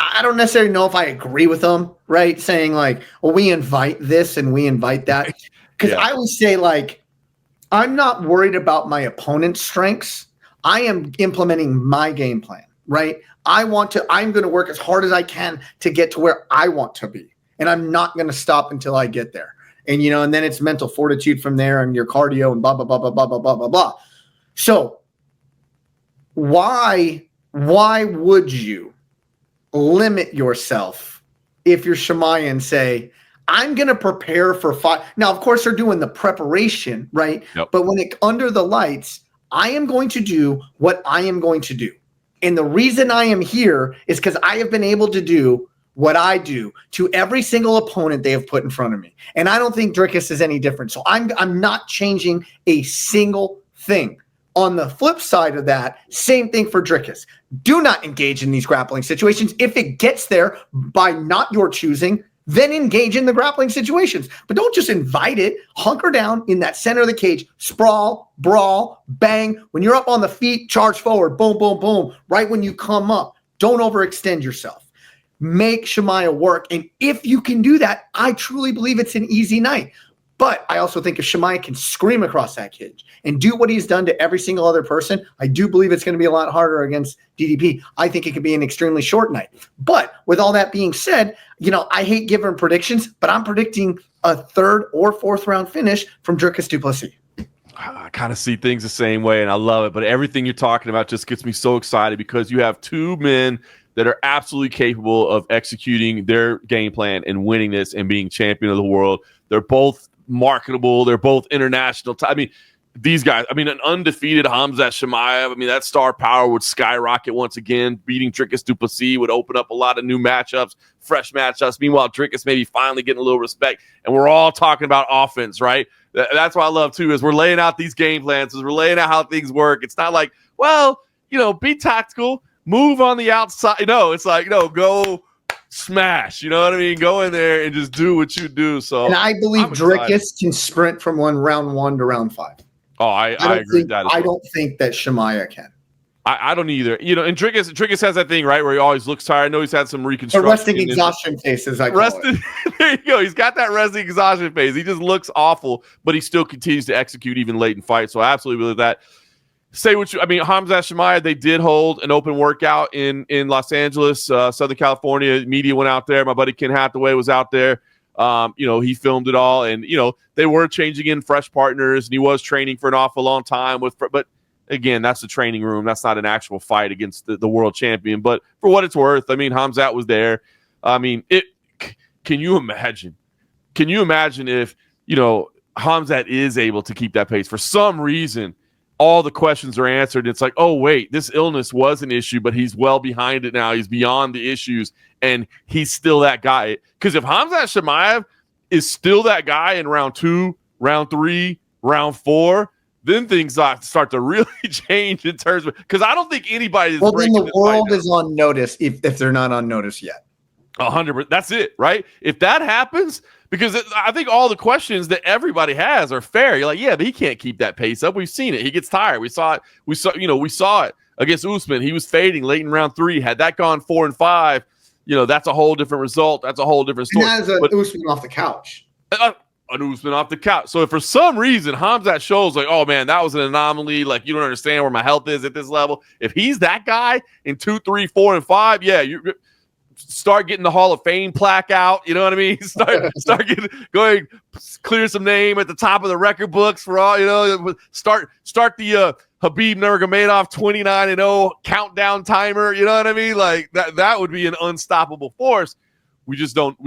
I don't necessarily know if I agree with him, right? Saying like, well, we invite this and we invite that. Because I always say, like, I'm not worried about my opponent's strengths. I am implementing my game plan, right? I'm going to work as hard as I can to get to where I want to be. And I'm not going to stop until I get there. And, and then it's mental fortitude from there, and your cardio and blah, blah, blah, blah, blah, blah, blah, blah, blah. So why would you limit yourself if you're Chimaev and say, I'm going to prepare for fight? Now, of course, they're doing the preparation, right? Yep. But when under the lights, I am going to do what I am going to do. And the reason I am here is because I have been able to do what I do to every single opponent they have put in front of me. And I don't think Dricus is any different. So I'm not changing a single thing. On the flip side of that, same thing for Dricus. Do not engage in these grappling situations. If it gets there by not your choosing, then engage in the grappling situations. But don't just invite it. Hunker down in that center of the cage. Sprawl, brawl, bang. When you're up on the feet, charge forward. Boom, boom, boom. Right when you come up, don't overextend yourself. Make Chimaev work. And if you can do that, I truly believe it's an easy night. But I also think if Chimaev can scream across that cage and do what he's done to every single other person, I do believe it's going to be a lot harder against DDP. I think it could be an extremely short night. But with all that being said, I hate giving predictions, but I'm predicting a 3rd or 4th round finish from Dricus Du Plessis. I kind of see things the same way, and I love it. But everything you're talking about just gets me so excited because you have two men that are absolutely capable of executing their game plan and winning this and being champion of the world. They're both marketable. They're both international. These guys, an undefeated Khamzat Chimaev, that star power would skyrocket once again. Beating Dricus Du Plessis would open up a lot of new matchups, fresh matchups. Meanwhile, Dricus maybe finally getting a little respect. And we're all talking about offense, right? That's what I love, too, is we're laying out these game plans, is we're laying out how things work. It's not like, be tactical, move on the outside. No, it's like, go smash. You know what I mean? Go in there and just do what you do. So, and I believe Dricus can sprint from round 1 to round 5. Oh, I agree with that. I don't think that Chimaev can. I don't either. And Dricus has that thing, right, where he always looks tired. I know he's had some reconstruction. The resting exhaustion phase, as I call it. There you go. He's got that resting exhaustion phase. He just looks awful, but he still continues to execute even late in fights. So I absolutely believe that. Say what you – Khamzat Chimaev, they did hold an open workout in Los Angeles, Southern California. Media went out there. My buddy Ken Hathaway was out there. He filmed it all, and they were changing in fresh partners, and he was training for an awful long time but again, that's the training room. That's not an actual fight against the world champion. But for what it's worth, Khamzat was there. Can you imagine? Can you imagine if Khamzat is able to keep that pace for some reason? All the questions are answered. It's like, oh, wait, this illness was an issue, but he's well behind it now. He's beyond the issues, and he's still that guy. Because if Khamzat Chimaev is still that guy in round 2, round 3, round 4, then things start to really change in terms of – because I don't think anybody is – well, then the world is on notice if they're not on notice yet. 100%. That's it, right? If that happens – because I think all the questions that everybody has are fair. You're like, yeah, but he can't keep that pace up. We've seen it. He gets tired. We saw it. We saw it against Usman. He was fading late in round 3. Had that gone 4 and 5, that's a whole different result. That's a whole different story. And that is Usman off the couch. An Usman off the couch. So if for some reason Khamzat shows like, oh man, that was an anomaly. Like you don't understand where my health is at this level. If he's that guy in 2, 3, 4, and 5, yeah, you start getting the Hall of Fame plaque out. You know what I mean? Start going, clear some name at the top of the record books for all, start the Khabib Nurmagomedov 29-0 countdown timer. You know what I mean? Like that would be an unstoppable force. We just don't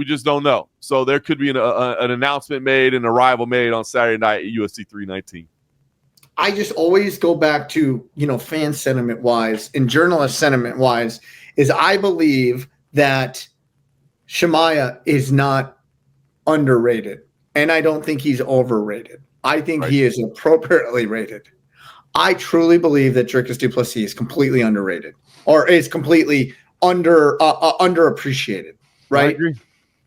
know. So there could be an announcement made, an arrival made on Saturday night at UFC 319. I just always go back to, fan sentiment wise and journalist sentiment wise is I believe that Chimaev is not underrated, and I don't think he's overrated. I think he is appropriately rated. I truly believe that Dricus Du Plessis is completely underrated or is completely underappreciated. Right?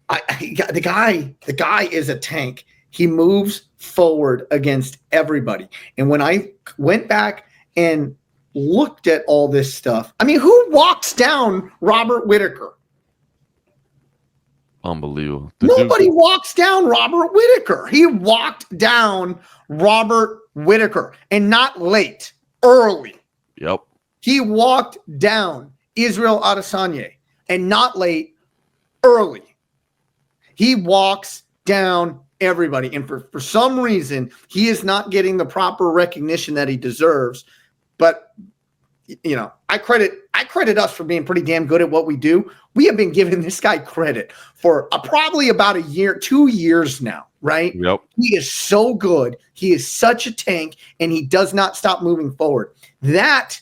I agree. The guy is a tank. He moves forward against everybody. And when I went back and looked at all this stuff, who walks down Robert Whittaker? Unbelievable. Nobody walks down Robert Whittaker. He walked down Robert Whittaker, and not late, early. Yep. He walked down Israel Adesanya, and not late, early. He walks down everybody, and for some reason, he is not getting the proper recognition that he deserves. But I credit us for being pretty damn good at what we do. We have been giving this guy credit for probably about 2 years now, right? Yep. He is so good. He is such a tank, and he does not stop moving forward. That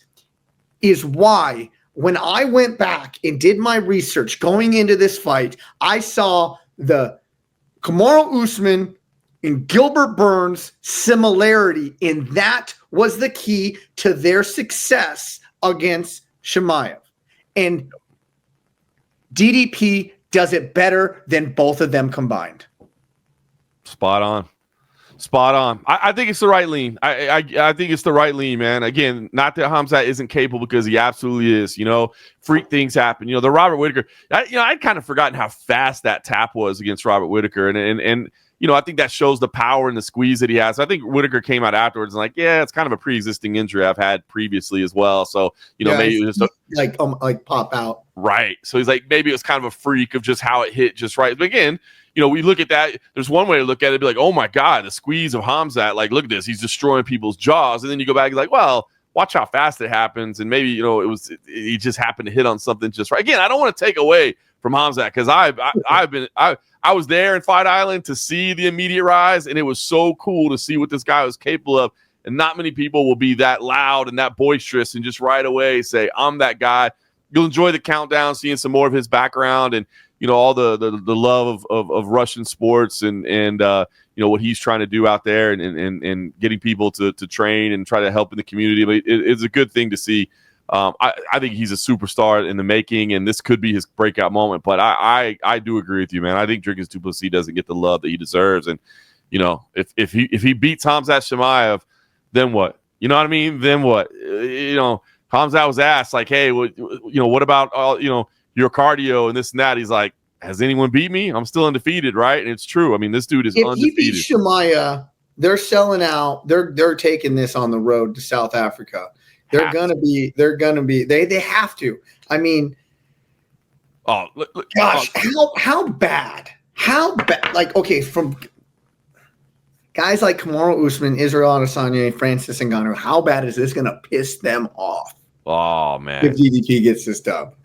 is why when I went back and did my research going into this fight, I saw the Kamaru Usman and Gilbert Burns similarity, and that was the key to their success against Chimaev. And DDP does it better than both of them combined. Spot on. I think it's the right lean. I think it's the right lean, man. Again, not that Khamzat isn't capable, because he absolutely is. Freak things happen. The Robert Whittaker. I'd kind of forgotten how fast that tap was against Robert Whittaker, and I think that shows the power and the squeeze that he has. I think Whitaker came out afterwards and like, yeah, it's kind of a pre-existing injury I've had previously as well. So, maybe it was just like pop out. Right. So he's like, maybe it was kind of a freak of just how it hit just right. But again, we look at that. There's one way to look at it, be like, oh my God, the squeeze of Khamzat. Like, look at this. He's destroying people's jaws. And then you go back and like, well, watch how fast it happens. And maybe, he just happened to hit on something just right. Again, I don't want to take away from Khamzat because I was there in Fight Island to see the immediate rise. And it was so cool to see what this guy was capable of. And not many people will be that loud and that boisterous and just right away say, I'm that guy. You'll enjoy the countdown, seeing some more of his background and, all the love of Russian sports and what he's trying to do out there and getting people to train and try to help in the community. But it's a good thing to see. I think he's a superstar in the making, and this could be his breakout moment. But I do agree with you, man. I think Dricus Du Plessis doesn't get the love that he deserves. And, if he beats Khamzat Chimaev, then what? You know what I mean? Then what? Khamzat was asked, like, hey, what about all, your cardio and this and that? He's like, has anyone beat me? I'm still undefeated, right? And it's true. I mean, this dude is undefeated. If he beats Chimaev, they're selling out. They're taking this on the road to South Africa. They have to. I mean, gosh, how bad? Like, okay, from guys like Kamaru Usman, Israel Adesanya, Francis Ngannou, how bad is this going to piss them off? Oh man! If DDP gets this dub.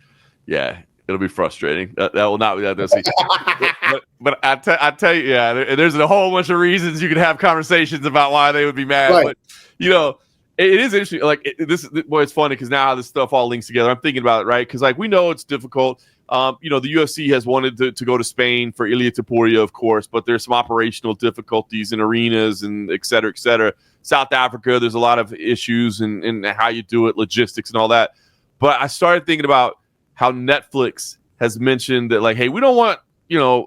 Yeah, it'll be frustrating. That will not be that easy. but I tell you, yeah, there's a whole bunch of reasons you could have conversations about why they would be mad. Right. But it is interesting. Like it's funny because now this stuff all links together. I'm thinking about it, right? Because like we know it's difficult. The UFC has wanted to go to Spain for Ilia Topuria, of course, but there's some operational difficulties in arenas and et cetera, et cetera. South Africa, there's a lot of issues and how you do it, logistics and all that. But I started thinking about how Netflix has mentioned that, like, hey, we don't want,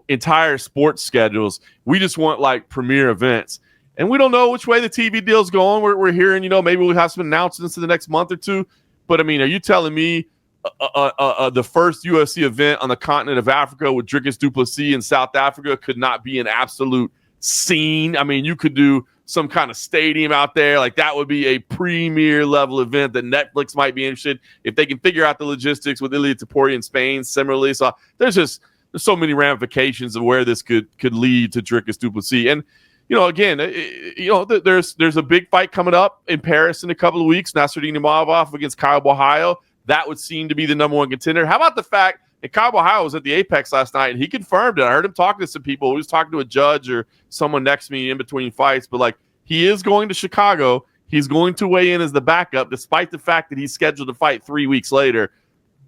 entire sports schedules. We just want, like, premier events. And we don't know which way the TV deal's going. We're hearing, maybe we'll have some announcements in the next month or two. But, I mean, are you telling me the first UFC event on the continent of Africa with Dricus Du Plessis in South Africa could not be an absolute scene? I mean, you could do some kind of stadium out there. Like, that would be a premier level event that Netflix might be interested if they can figure out the logistics with Ilia Topuria in Spain similarly. So there's so many ramifications of where this could lead to Dricus Du Plessis. And, again, there's a big fight coming up in Paris in a couple of weeks. Nasruddin Imavov against Kyle Bohayo. That would seem to be the number one contender. How about the fact that Kyle Bohayo was at the Apex last night and he confirmed it? I heard him talking to some people. He was talking to a judge or someone next to me in between fights, but like, he is going to Chicago. He's going to weigh in as the backup, despite the fact that he's scheduled to fight 3 weeks later.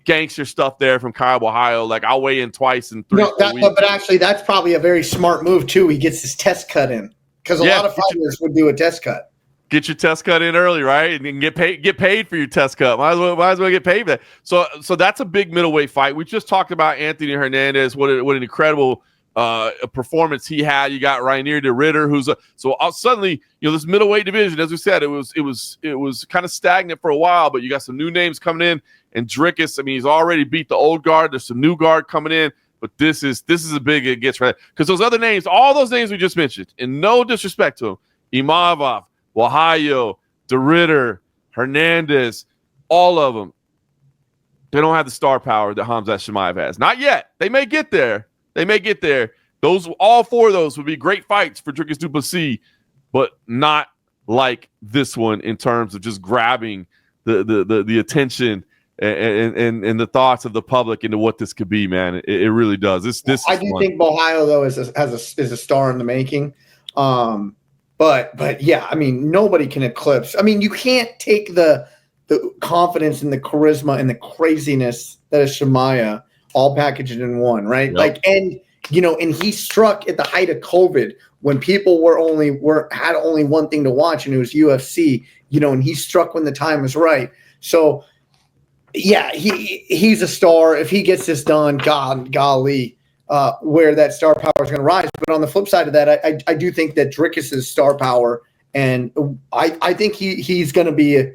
Gangster stuff there from Kyle Bohayo. Like, I'll weigh in twice in 3 weeks. But actually, that's probably a very smart move too. He gets his test cut in because a lot of fighters would do a test cut. Get your test cut in early, right? And get paid for your test cut. Might as well get paid for that. So that's a big middleweight fight. We just talked about Anthony Hernandez. What an incredible performance he had. You got Rainier de Ridder, suddenly, this middleweight division, as we said, it was kind of stagnant for a while, but you got some new names coming in. And Dricus, I mean, he's already beat the old guard. There's some new guard coming in, but this is a big it gets right, because those other names, all those names we just mentioned, and no disrespect to them, Imavov, Bohayo, de Ridder, Hernandez, all of them, they don't have the star power that Khamzat Chimaev has. Not yet. They may get there. All four of those would be great fights for Dricus Du Plessis, but not like this one in terms of just grabbing the attention and the thoughts of the public into what this could be, man. It really does. This I do think Bohayo though is a star in the making. But yeah, I mean, nobody can eclipse. I mean, you can't take the confidence and the charisma and the craziness that is Chimaev all packaged in one, right? Yep. Like, and he struck at the height of COVID when people had only one thing to watch, and it was UFC. And he struck when the time was right. So yeah, he's a star. If he gets this done, golly. Where that star power is going to rise. But on the flip side of that, I do think that Dricus's star power, and I think he's going to be.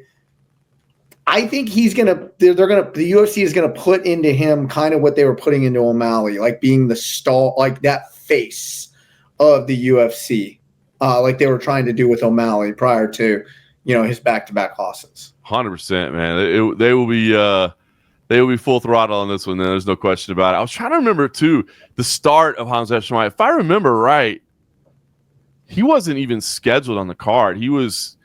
I think he's going to. The UFC is going to put into him kind of what they were putting into O'Malley, like being the star, like that face of the UFC, like they were trying to do with O'Malley prior to, his back-to-back losses. 100%, man. They will be full throttle on this one. There's no question about it. I was trying to remember too the start of Khamzat Chimaev. If I remember right, he wasn't even scheduled on the card. He was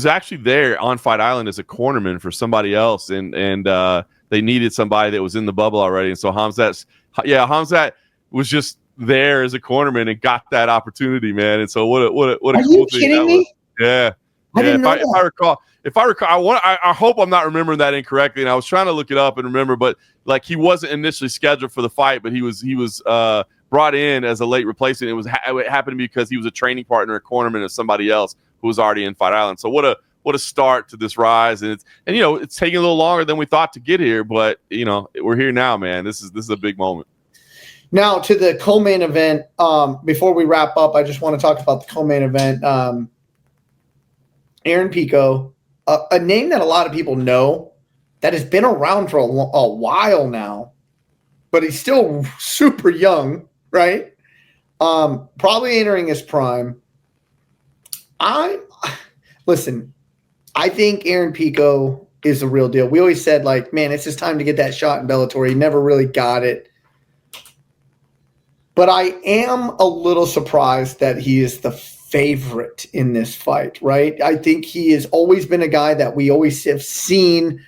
actually there on Fight Island as a cornerman for somebody else, and they needed somebody that was in the bubble already. And so Khamzat was just there as a cornerman and got that opportunity, man. And so what a cool thing. Are you kidding me? Yeah. I didn't know that. If I recall, I hope I'm not remembering that incorrectly. And I was trying to look it up and remember, but like he wasn't initially scheduled for the fight, but he was brought in as a late replacement. It happened because he was a training partner, a cornerman of somebody else who was already in Fight Island. So what a start to this rise, and it's taking a little longer than we thought to get here, but we're here now, man. This is a big moment. Now to the co-main event. Before we wrap up, I just want to talk about the co-main event. Aaron Pico, a name that a lot of people know, that has been around for a while now, but he's still super young, right? Probably entering his prime. Listen, I think Aaron Pico is the real deal. We always said, like, man, it's his time to get that shot in Bellator. He never really got it. But I am a little surprised that he is the favorite in this fight, right? I think he has always been a guy that we always have seen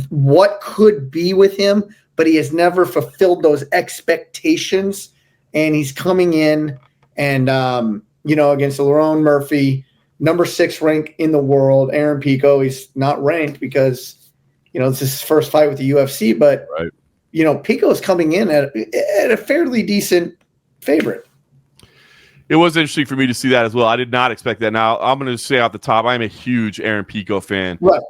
what could be with him, but he has never fulfilled those expectations. And he's coming in and, against Lerone Murphy, number 6 rank in the world. Aaron Pico, he's not ranked because, it's his first fight with the UFC, but, right. Pico is coming in at a fairly decent favorite. It was interesting for me to see that as well. I did not expect that. Now, I'm going to say off the top, I'm a huge Aaron Pico fan. Right.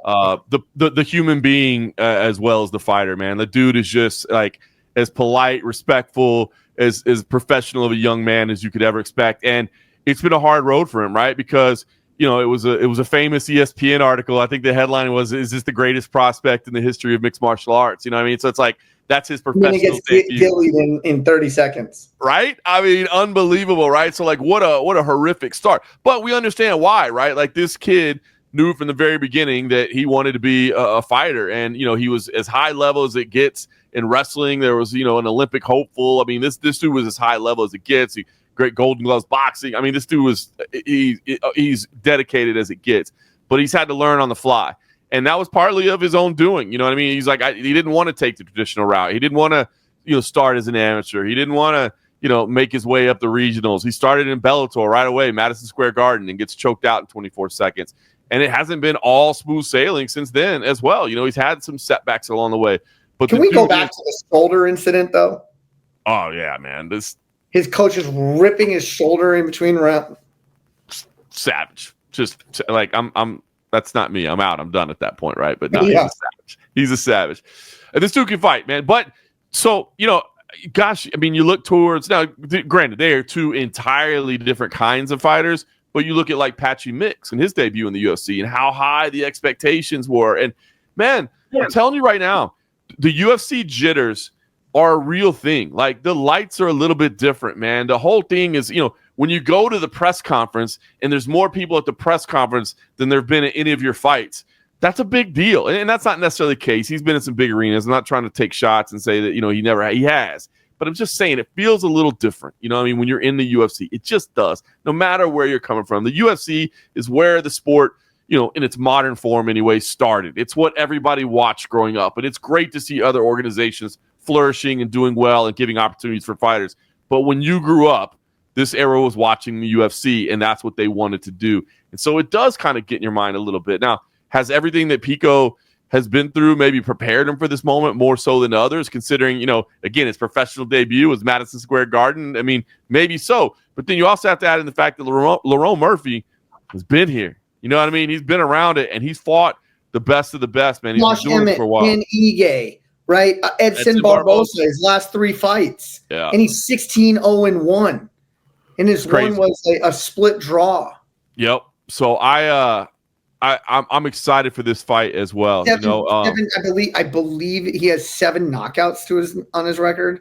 The human being as well as the fighter, man. The dude is just like as polite, respectful, as professional of a young man as you could ever expect. And it's been a hard road for him, right? Because it was a famous ESPN article. I think the headline was, "Is this the greatest prospect in the history of mixed martial arts?" You know what I mean? So it's like that's his professional debut. He gets in 30 seconds. Right? I mean, unbelievable, right? So like what a horrific start. But we understand why, right? Like this kid knew from the very beginning that he wanted to be a fighter, and he was as high level as it gets in wrestling. There was an Olympic hopeful. I mean, this dude was as high level as it gets. Great Golden Gloves boxing. I mean, this dude he's dedicated as it gets, but he's had to learn on the fly. And that was partly of his own doing. You know what I mean? He's like, he didn't want to take the traditional route. He didn't want to, start as an amateur. He didn't want to, make his way up the regionals. He started in Bellator right away, Madison Square Garden, and gets choked out in 24 seconds. And it hasn't been all smooth sailing since then as well. He's had some setbacks along the way. But can we go back to the shoulder incident, though? Oh, yeah, man. His coach is ripping his shoulder in between rounds. Savage. Just like that's not me. I'm out. I'm done at that point, right? But no, yeah. He's a savage. And this dude can fight, man. But so, gosh, I mean, you look towards now. Granted, they are two entirely different kinds of fighters. But you look at like Patchy Mix and his debut in the UFC and how high the expectations were. And man, I'm telling you right now, the UFC jitters are a real thing. Like the lights are a little bit different, man. The whole thing is, when you go to the press conference and there's more people at the press conference than there have been at any of your fights, that's a big deal. And that's not necessarily the case. He's been in some big arenas. I'm not trying to take shots and say that, he has. But I'm just saying it feels a little different. When you're in the UFC, it just does. No matter where you're coming from. The UFC is where the sport, in its modern form anyway, started. It's what everybody watched growing up. And it's great to see other organizations flourishing and doing well and giving opportunities for fighters. But when you grew up, this era was watching the UFC, and that's what they wanted to do. And so it does kind of get in your mind a little bit. Now, has everything that Pico has been through maybe prepared him for this moment more so than others, considering, again, his professional debut was Madison Square Garden? I mean, maybe so. But then you also have to add in the fact that Lerone Murphy has been here. You know what I mean? He's been around it, and he's fought the best of the best, man. He's been doing it for a while. And Ige, right? Edson Barbosa, his last 3 fights. Yeah. And he's 16-0-1. And his one was a split draw. Yep. So I'm excited for this fight as well. Seven, I believe he has 7 knockouts on his record.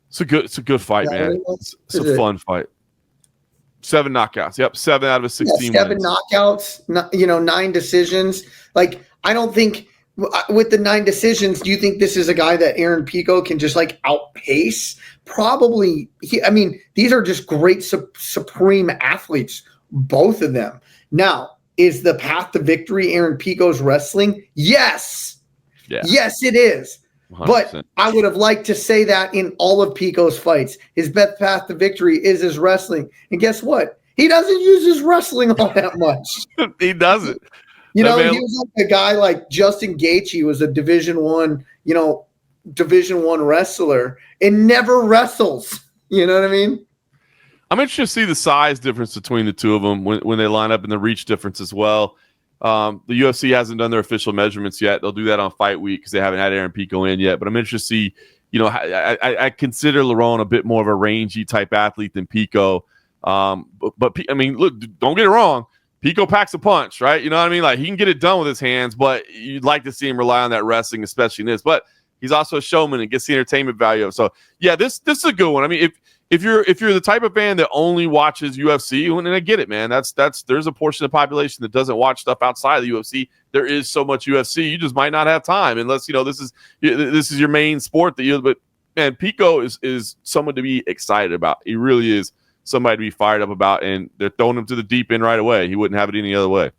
It's a good fight, man. It's a fun fight. 7 knockouts. Yep, 7 out of his 16 7 wins. knockouts, 9 decisions. Like, I don't think with the 9 decisions, do you think this is a guy that Aaron Pico can just like outpace? Probably. These are just great supreme athletes, both of them. Now, is the path to victory Aaron Pico's wrestling? Yes. Yeah. Yes, it is. 100%. But I would have liked to say that in all of Pico's fights. His best path to victory is his wrestling. And guess what? He doesn't use his wrestling all that much. He doesn't. He was like a guy like Justin Gaethje was a Division I wrestler and never wrestles. You know what I mean? I'm interested to see the size difference between the two of them when they line up, and the reach difference as well. The UFC hasn't done their official measurements yet. They'll do that on fight week because they haven't had Aaron Pico in yet. But I'm interested to see, I consider Lerone a bit more of a rangy type athlete than Pico. But look, don't get it wrong. Pico packs a punch, right? You know what I mean? Like, he can get it done with his hands, but you'd like to see him rely on that wrestling, especially in this. But he's also a showman and gets the entertainment value of it. So, yeah, this is a good one. I mean, if you're the type of fan that only watches UFC, and I get it, man. There's a portion of the population that doesn't watch stuff outside of the UFC. There is so much UFC, you just might not have time unless this is your main sport that you. But man, Pico is someone to be excited about. He really is somebody to be fired up about, and they're throwing him to the deep end right away. He wouldn't have it any other way.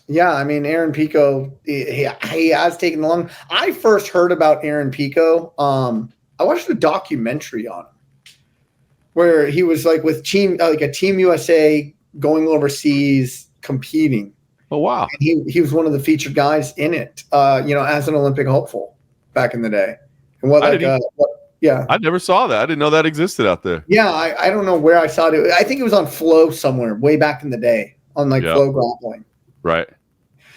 Yeah, I mean, Aaron Pico, he has taken long. I first heard about Aaron Pico. I watched a documentary on him where he was like with a Team USA going overseas competing. Oh, wow. And he was one of the featured guys in it, as an Olympic hopeful back in the day. And yeah. I never saw that. I didn't know that existed out there. Yeah, I don't know where I saw it. I think it was on Flow somewhere way back in the day on Flow Grappling. Right.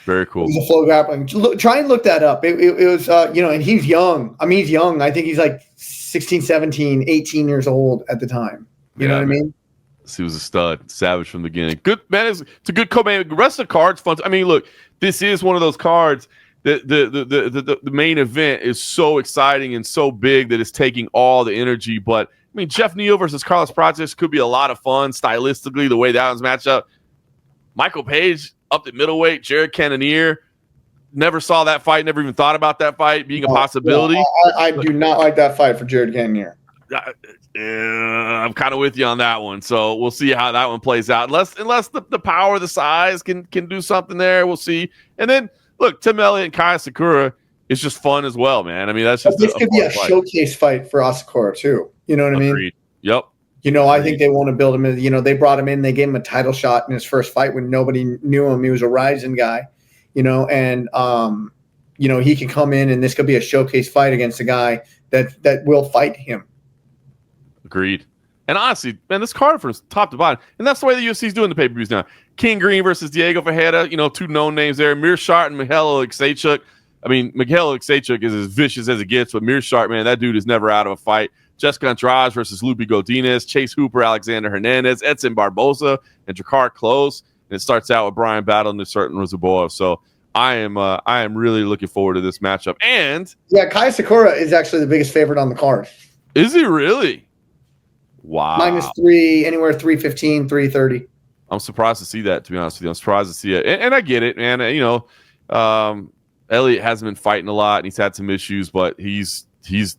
Very cool. It was a Flow Grappling. Try and look that up. It was, and he's young. I mean, he's young. I think he's like 16, 17, 18 years old at the time. You know what I mean? He was a stud, savage from the beginning. Good, man. It's a good co-main. The rest of the card's fun. I mean, look, this is one of those cards. The main event is so exciting and so big that it's taking all the energy. But I mean, Jeff Neal versus Carlos Prates could be a lot of fun stylistically. The way that one's matched up. Michael Page up at middleweight. Jared Cannonier. Never saw that fight. Never even thought about that fight being a possibility. Yeah, I do not like that fight for Jared Cannonier. I'm kind of with you on that one. So we'll see how that one plays out. Unless the power, the size can do something there. We'll see. And then look, Tim Elliott and Kaya Sakura is just fun as well, man. I mean, that's just this could be a showcase fight for Asakura too. You know what I mean? Yep. I think they want to build him in. They brought him in. They gave him a title shot in his first fight when nobody knew him. He was a rising guy, and he can come in and this could be a showcase fight against a guy that will fight him. Agreed. And honestly, man, this card from top to bottom, and that's the way the UFC is doing the pay-per-views now. King Green versus Diego Ferreira, two known names there. Meerschaert and Michal Oleksiejczuk. I mean, Michal Oleksiejczuk is as vicious as it gets, but Meerschaert, man, that dude is never out of a fight. Jessica Andrade versus Lupi Godinez, Chase Hooper, Alexander Hernandez, Edson Barboza, and Drakkar Klose. And it starts out with Brian Battle and certain Razaboyev. So I am really looking forward to this matchup. And yeah, Kaya Sakura is actually the biggest favorite on the card. Is he really? Wow. -3, anywhere 315, 330. I'm surprised to see that, to be honest with you. I'm surprised to see it. And I get it, man. Elliott hasn't been fighting a lot, and he's had some issues, but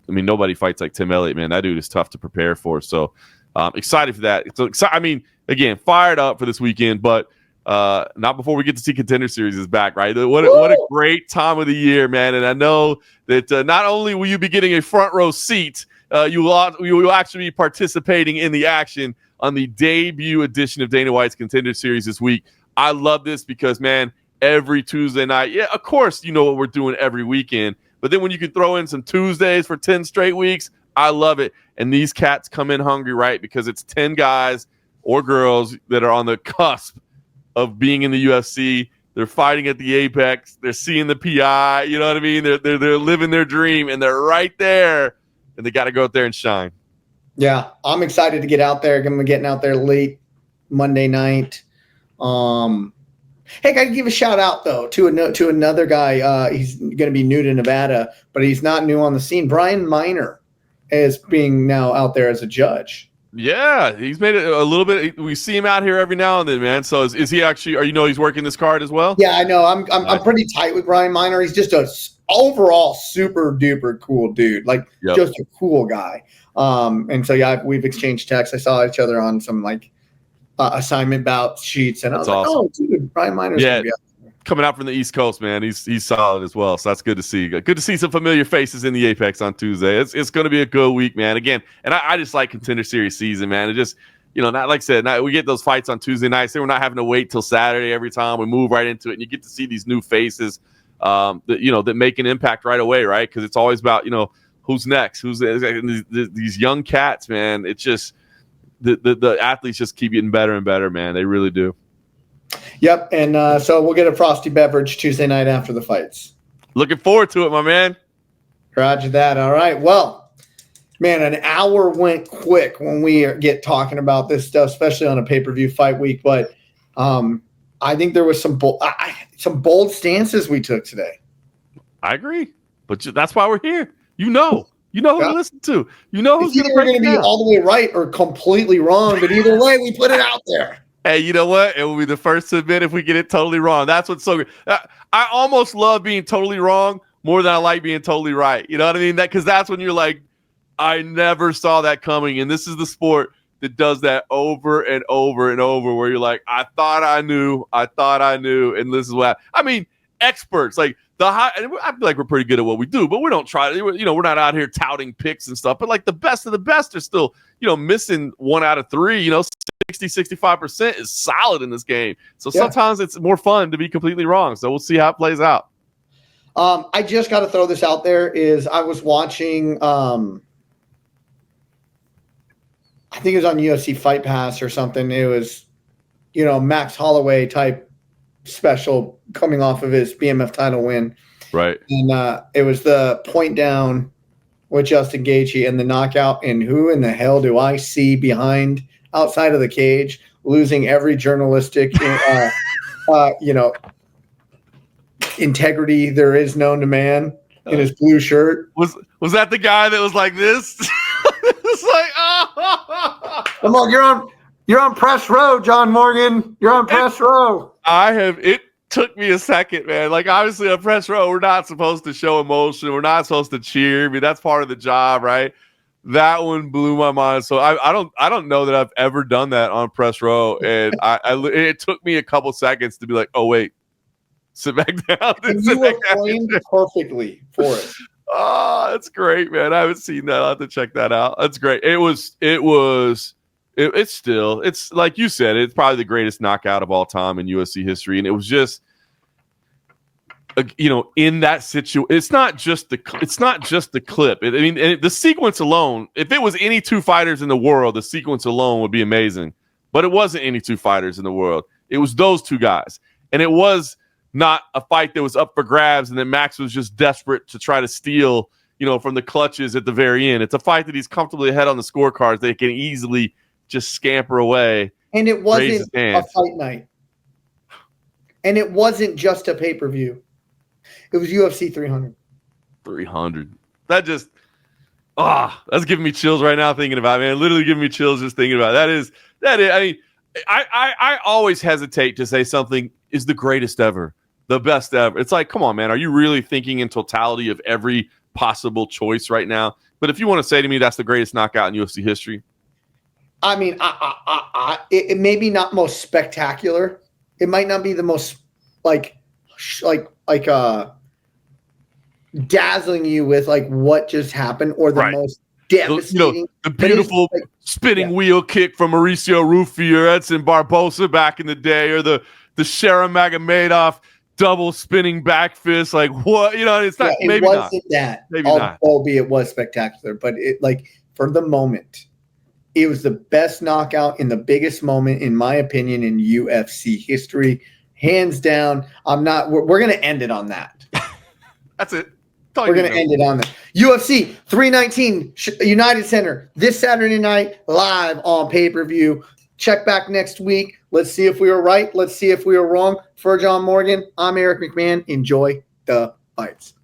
nobody fights like Tim Elliott, man. That dude is tough to prepare for. So excited for that. Again, fired up for this weekend, but not before we get to see Contender Series is back, right? What a great time of the year, man. And I know that not only will you be getting a front row seat, you will actually be participating in the action on the debut edition of Dana White's Contender Series this week. I love this because, man, every Tuesday night, yeah, of course, you know what we're doing every weekend, but then when you can throw in some Tuesdays for 10 straight weeks, I love it. And these cats come in hungry, right? Because it's 10 guys or girls that are on the cusp of being in the UFC. They're fighting at the apex. They're seeing the PI. You know what I mean? They're living their dream, and they're right there, and they got to go out there and shine. Yeah, I'm excited to get out there. I'm getting out there late Monday night. Hey, I can give a shout out though to another guy. He's going to be new to Nevada, but he's not new on the scene. Brian Miner is being now out there as a judge. Yeah, he's made it a little bit. We see him out here every now and then, man. So is he actually? Or he's working this card as well? Yeah, I know. I'm pretty tight with Brian Miner. He's just a overall super duper cool dude. Like just a cool guy. And so yeah, we've exchanged texts. I saw each other on some like assignment bout sheets, and I was awesome. Like, oh, dude, Brian Miner's gonna be out there. Coming out from the East Coast, man. He's solid as well. So that's good to see. Good to see some familiar faces in the Apex on Tuesday. It's going to be a good week, man. Again, and I just like Contender Series season, man. It just, not like I said, we get those fights on Tuesday nights. So we're not having to wait till Saturday every time. We move right into it, and you get to see these new faces that make an impact right away, right? Because it's always about, who's next, these young cats, man. It's just the athletes just keep getting better and better, man. They really do. Yep, and so we'll get a frosty beverage Tuesday night after the fights. Looking forward to it, my man. Roger that. All right. Well, man, an hour went quick when we get talking about this stuff, especially on a pay-per-view fight week. But I think there was some bold stances we took today. I agree, but that's why we're here. You know who to listen to. You know who's going to be all the way right or completely wrong. But either way, we put it out there. Hey, you know what? It will be the first to admit if we get it totally wrong. That's what's so good. I almost love being totally wrong more than I like being totally right. You know what I mean? Because that's when you're like, I never saw that coming. And this is the sport that does that over and over and over, where you're like, I thought I knew, and this is what I mean. Experts like I feel like we're pretty good at what we do, but we don't try. We're not out here touting picks and stuff. But like the best of the best are still, missing 1 out of 3. 65% is solid in this game. So sometimes it's more fun to be completely wrong. So we'll see how it plays out. I just got to throw this out there. I was watching, I think it was on UFC Fight Pass or something. It was, Max Holloway type special coming off of his BMF title win. Right. And it was the point down with Justin Gaethje and the knockout. And who in the hell do I see behind outside of the cage, losing every journalistic, integrity there is known to man in his blue shirt? Was that the guy that was like this? It's like, oh. Come on, you're on press row, John Morgan. You're on press row. It took me a second, man. Like, obviously on press row, we're not supposed to show emotion. We're not supposed to cheer. I mean, that's part of the job, right? That one blew my mind. So I don't know that I've ever done that on press row, and it took me a couple seconds to be like, oh wait, sit back down. And you were framed perfectly for it. Oh, that's great, man. I haven't seen that. I'll have to check that out. That's great. It's like you said, it's probably the greatest knockout of all time in UFC history, and it was just. In that situation, it's not just the clip. The sequence alone. If it was any two fighters in the world, the sequence alone would be amazing. But it wasn't any two fighters in the world. It was those two guys, and it was not a fight that was up for grabs, and then Max was just desperate to try to steal, from the clutches at the very end. It's a fight that he's comfortably ahead on the scorecards. They can easily just scamper away. And it wasn't a fight night, and it wasn't just a pay-per-view. It was UFC 300. 300. That's giving me chills right now thinking about it, man. Literally giving me chills just thinking about it. That is. I mean, I always hesitate to say something is the greatest ever, the best ever. It's like, come on, man. Are you really thinking in totality of every possible choice right now? But if you want to say to me that's the greatest knockout in UFC history, I mean, it may be not most spectacular. It might not be the most dazzling you with like what just happened or the most devastating. The beautiful spinning wheel kick from Mauricio Rufy or Edson Barbosa back in the day, or the Sharon Magomedov double spinning back fist. Like what? It's not. Maybe it wasn't not. That. Maybe not. Albeit it was spectacular, but it for the moment, it was the best knockout in the biggest moment, in my opinion, in UFC history. Hands down. We're going to end it on that. That's it. We're going to end it on that. UFC 319 United Center this Saturday night, live on pay-per-view. Check back next week. Let's see if we were right. Let's see if we were wrong. For John Morgan, I'm Eric McMahon. Enjoy the fights.